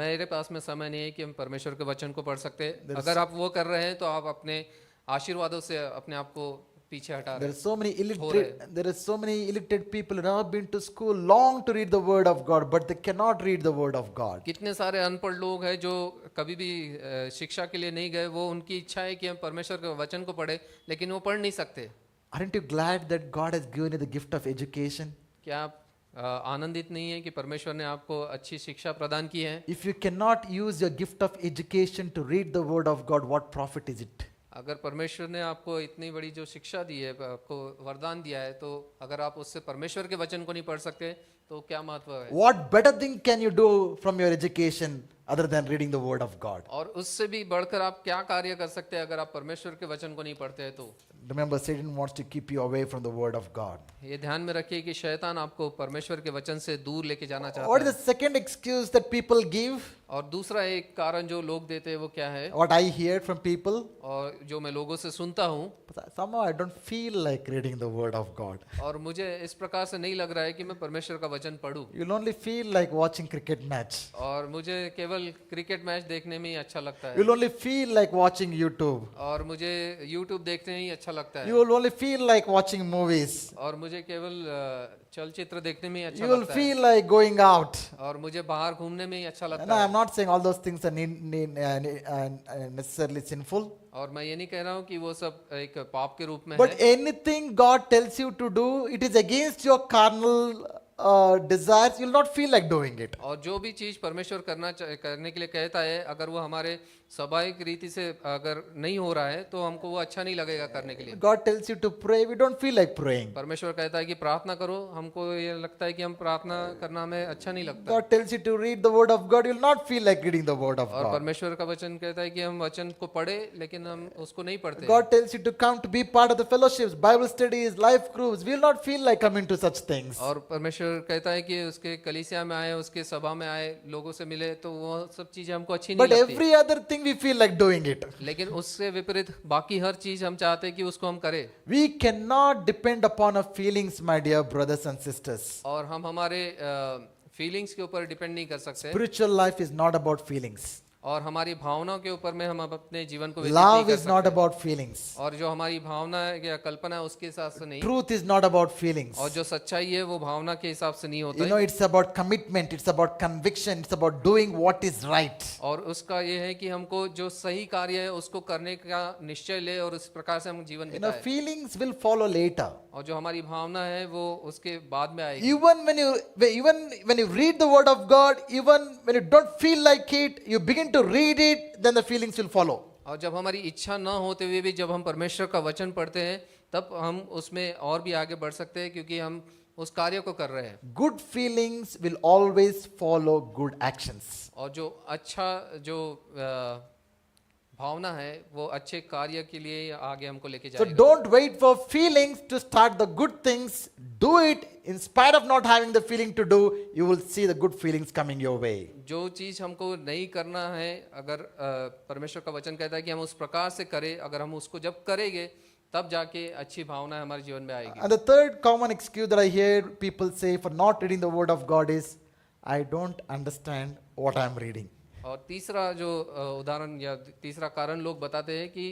मेरे पास में समय नहीं है कि हम परमेश्वर के वचन को पढ़ सकते हैं। अगर आप वो कर रहे हैं तो आप अपने आशीर्वादों से अपने आप को पीछे हटा रहे There हैं। are so many illiterate people who have been to school long to read the word of God, but they cannot read the word of God. कितने सारे अनपढ़ लोग हैं जो कभी भी शिक्षा के लिए नहीं गए, वो उनकी इच्छा है कि हम परमेश्वर के वचन को पढ़े, लेकिन वो पढ़ नहीं सकते। Aren't you glad that God has given you the gift of education? क्या आप आनंदित नहीं है कि परमेश्वर ने आपको अच्छी शिक्षा प्रदान की है? If you cannot use your gift of education to read the word of God, what profit is it? अगर परमेश्वर ने आपको इतनी बड़ी जो शिक्षा दी है, आपको वरदान दिया है, तो अगर आप उससे परमेश्वर के वचन को नहीं पढ़ सकते तो क्या महत्व है? What better thing can you do from your education other than reading the word of God? और उससे भी बढ़कर आप क्या कार्य कर सकते हैं अगर आप परमेश्वर के वचन को नहीं पढ़ते हैं तो? Remember, Satan wants to keep you away from the word of God. ये ध्यान में रखिए कि शैतान आपको परमेश्वर के वचन से दूर लेके जाना What चाहता is है। the second excuse that people give? और दूसरा एक कारण जो लोग देते हैं वो क्या है, What I hear from people? और जो मैं लोगों से सुनता हूँ, Somehow I don't feel like reading the word of God. और मुझे इस प्रकार से नहीं लग रहा है कि मैं परमेश्वर का वचन पढूं, You'll only feel like watching cricket match. और मुझे केवल क्रिकेट मैच देखने में ही अच्छा लगता है, You'll only feel like watching YouTube. और मुझे YouTube देखने ही अच्छा लगता है, You will only feel like watching movies. और मुझे केवल चलचित्र देखने में ही अच्छा You will लगता है, feel like going out. और मुझे बाहर घूमने में ही अच्छा No, लगता I'm है। not saying all those things are necessarily sinful. और मैं ये नहीं कह रहा हूँ कि वो सब एक पाप के रूप में But है, anything God tells you to do, it is against your carnal desires. You'll not feel like doing it. और जो भी चीज परमेश्वर करने के लिए कहता है, अगर वो हमारे स्वाभाविक रीति से अगर नहीं हो रहा है तो हमको वो अच्छा नहीं लगेगा करने के लिए। God tells you to pray, we don't feel like praying. परमेश्वर कहता है कि प्रार्थना करो, हमको ये लगता है कि हम प्रार्थना करना हमें अच्छा नहीं लगता। God tells you to read the word of God, you'll not feel like reading the word of और God. परमेश्वर का वचन कहता है कि हम वचन को पढ़े, लेकिन हम उसको नहीं पढ़ते। God tells you to come to be part of the fellowships, Bible studies, life groups. We'll not feel like coming to such things. और परमेश्वर कहता है कि उसके कलीसिया में आए, उसके सभा में आए, लोगों से मिले, तो वो सब चीजें हमको अच्छी नहीं But लगती। every other thing we feel like doing it. लेकिन उससे विपरीत बाकी हर चीज हम चाहते हैं कि उसको हम करें। We cannot depend upon our feelings, my dear brothers and sisters. और हम हमारे फीलिंग्स के ऊपर डिपेंड नहीं कर सकते, Spiritual life is not about feelings. और हमारी भावनाओं के ऊपर में हम अपने जीवन को व्यतीत नहीं Love कर is not सकते। about feelings. और जो हमारी भावना है या कल्पना है उसके हिसाब से नहीं, Truth is not about feelings. और जो सच्चाई है वो भावना के हिसाब से नहीं होता You know, है। it's about commitment, it's about conviction, it's about doing what is right. और उसका ये है कि हमको जो सही कार्य है उसको करने का निश्चय ले, और उस प्रकार से हम जीवन You know, बिताए। feelings will follow later. और जो हमारी भावना है वो उसके बाद में आएगी। Even when you read the word of God, even when you don't feel like it, you begin to read it, then the feelings will follow. और जब हमारी इच्छा न होते हुए भी जब हम परमेश्वर का वचन पढ़ते हैं, तब हम उसमें और भी आगे बढ़ सकते हैं, क्योंकि हम उस कार्य को कर रहे हैं। Good feelings will always follow good actions. और जो अच्छा जो भावना है वो अच्छे कार्य के लिए आगे हमको लेके So जाएगा। don't wait for feelings to start the good things. Do it in spite of not having the feeling to do. You will see the good feelings coming your way. जो चीज हमको नहीं करना है, अगर परमेश्वर का वचन कहता है कि हम उस प्रकार से करें, अगर हम उसको जब करेंगे तब जाके अच्छी भावना हमारे जीवन में आएगी। And the third common excuse that I hear people say for not reading the word of God is, I don't understand what I am reading. और तीसरा जो उदाहरण या तीसरा कारण लोग बताते हैं कि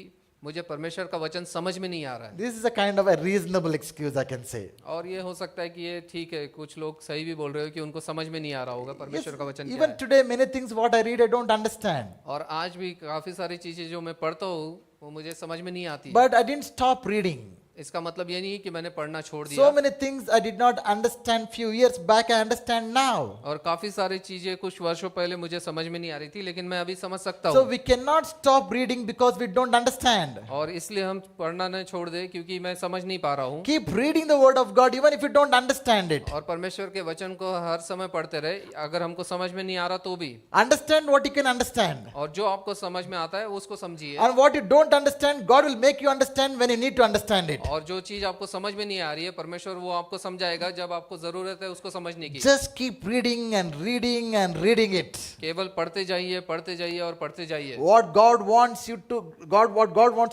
मुझे परमेश्वर का वचन समझ में नहीं आ रहा है। This is a kind of a reasonable excuse, I can say. और ये हो सकता है कि ये ठीक है, कुछ लोग सही भी बोल रहे हो कि उनको समझ में नहीं आ रहा होगा परमेश्वर का वचन क्या Even है। today, many things what I read, I don't understand. और आज भी काफी सारी चीजें जो मैं पढ़ता हूँ वो मुझे समझ में नहीं आती। But I didn't stop reading. इसका मतलब ये नहीं है कि मैंने पढ़ना छोड़ So दिया। many things I did not understand few years back, I understand now. और काफी सारी चीजें कुछ वर्षों पहले मुझे समझ में नहीं आ रही थी, लेकिन मैं अभी समझ सकता So हूँ। we cannot stop reading because we don't understand. और इसलिए हम पढ़ना नहीं छोड़ दे क्योंकि मैं समझ नहीं पा रहा हूँ। Keep reading the word of God even if you don't understand it. और परमेश्वर के वचन को हर समय पढ़ते रहे, अगर हमको समझ में नहीं आ रहा तो भी। Understand what you can understand. और जो आपको समझ में आता है उसको समझिए। And what you don't understand, God will make you understand when you need to understand it. और जो चीज आपको समझ में नहीं आ रही है, परमेश्वर वो आपको समझाएगा जब आपको जरूरत है उसको समझने की। Just keep reading and reading and reading it. केवल पढ़ते जाइए और पढ़ते जाइए। What God wants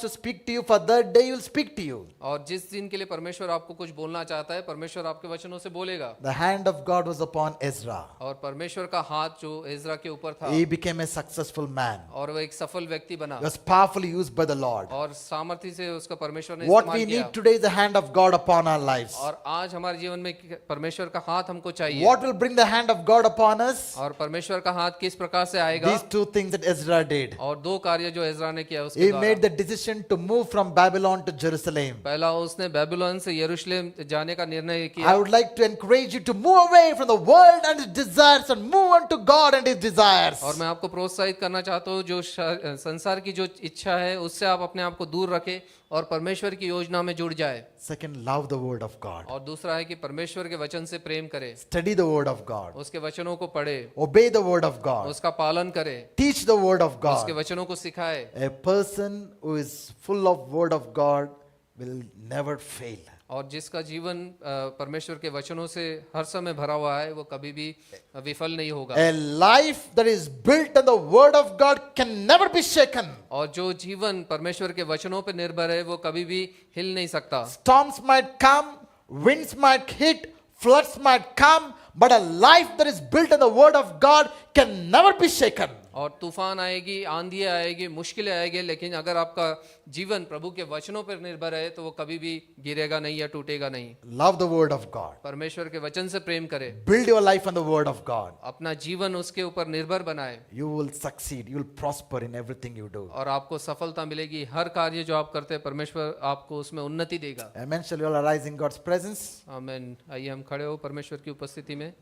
to speak to you for that day, He will speak to you. और जिस दिन के लिए परमेश्वर आपको कुछ बोलना चाहता है, परमेश्वर आपके वचनों से बोलेगा। The hand of God was upon Ezra. और परमेश्वर का हाथ जो एज्रा के ऊपर था, He became a successful man. और वो एक सफल व्यक्ति बना, He was powerfully used by the Lord. और सामर्थ्य से उसका परमेश्वर ने What इस्तेमाल we किया। need today is the hand of God upon our lives. और आज हमारे जीवन में परमेश्वर का हाथ हमको चाहिए। What will bring the hand of God upon us? और परमेश्वर का हाथ किस प्रकार से आएगा? These two things that Ezra did. और दो कार्य जो एज्रा ने किया उसके He द्वारा। made the decision to move from Babylon to Jerusalem. पहला उसने बेबीलोन से यरूशलेम जाने का निर्णय किया। I would like to encourage you to move away from the world and its desires and move on to God and His desires. और मैं आपको प्रोत्साहित करना चाहता हूँ, जो संसार की जो इच्छा है उससे आप अपने आप को दूर रखें और परमेश्वर की योजना में जुड़ जाए। Second, love the word of God. और दूसरा है कि परमेश्वर के वचन से प्रेम करे, Study the word of God. उसके वचनों को पढ़े, Obey the word of God. उसका पालन करे, Teach the word of उसके God. वचनों को सिखाए। A person who is full of word of God will never fail. और जिसका जीवन परमेश्वर के वचनों से हर समय भरा हुआ है वो कभी भी विफल नहीं होगा। A life that is built on the word of God can never be shaken. और जो जीवन परमेश्वर के वचनों पर निर्भर है वो कभी भी हिल नहीं सकता। Storms might come, winds might hit, floods might come, but a life that is built on the word of God can never be shaken. और तूफान आएगी, आंधियां आएगी, मुश्किलें आएगी, लेकिन अगर आपका जीवन प्रभु के वचनों पर निर्भर है तो वो कभी भी गिरेगा नहीं या टूटेगा नहीं। Love the word of God. परमेश्वर के वचन से प्रेम करे, Build your life on the word of God. अपना जीवन उसके ऊपर निर्भर बनाए You will succeed. You will prosper in everything you do. और आपको सफलता मिलेगी। हर कार्य जो आप करते हैं परमेश्वर आपको उसमें उन्नति देगा। Amen. Shall we all arise in God's presence? आमीन। आइए हम खड़े हो परमेश्वर की उपस्थिति में।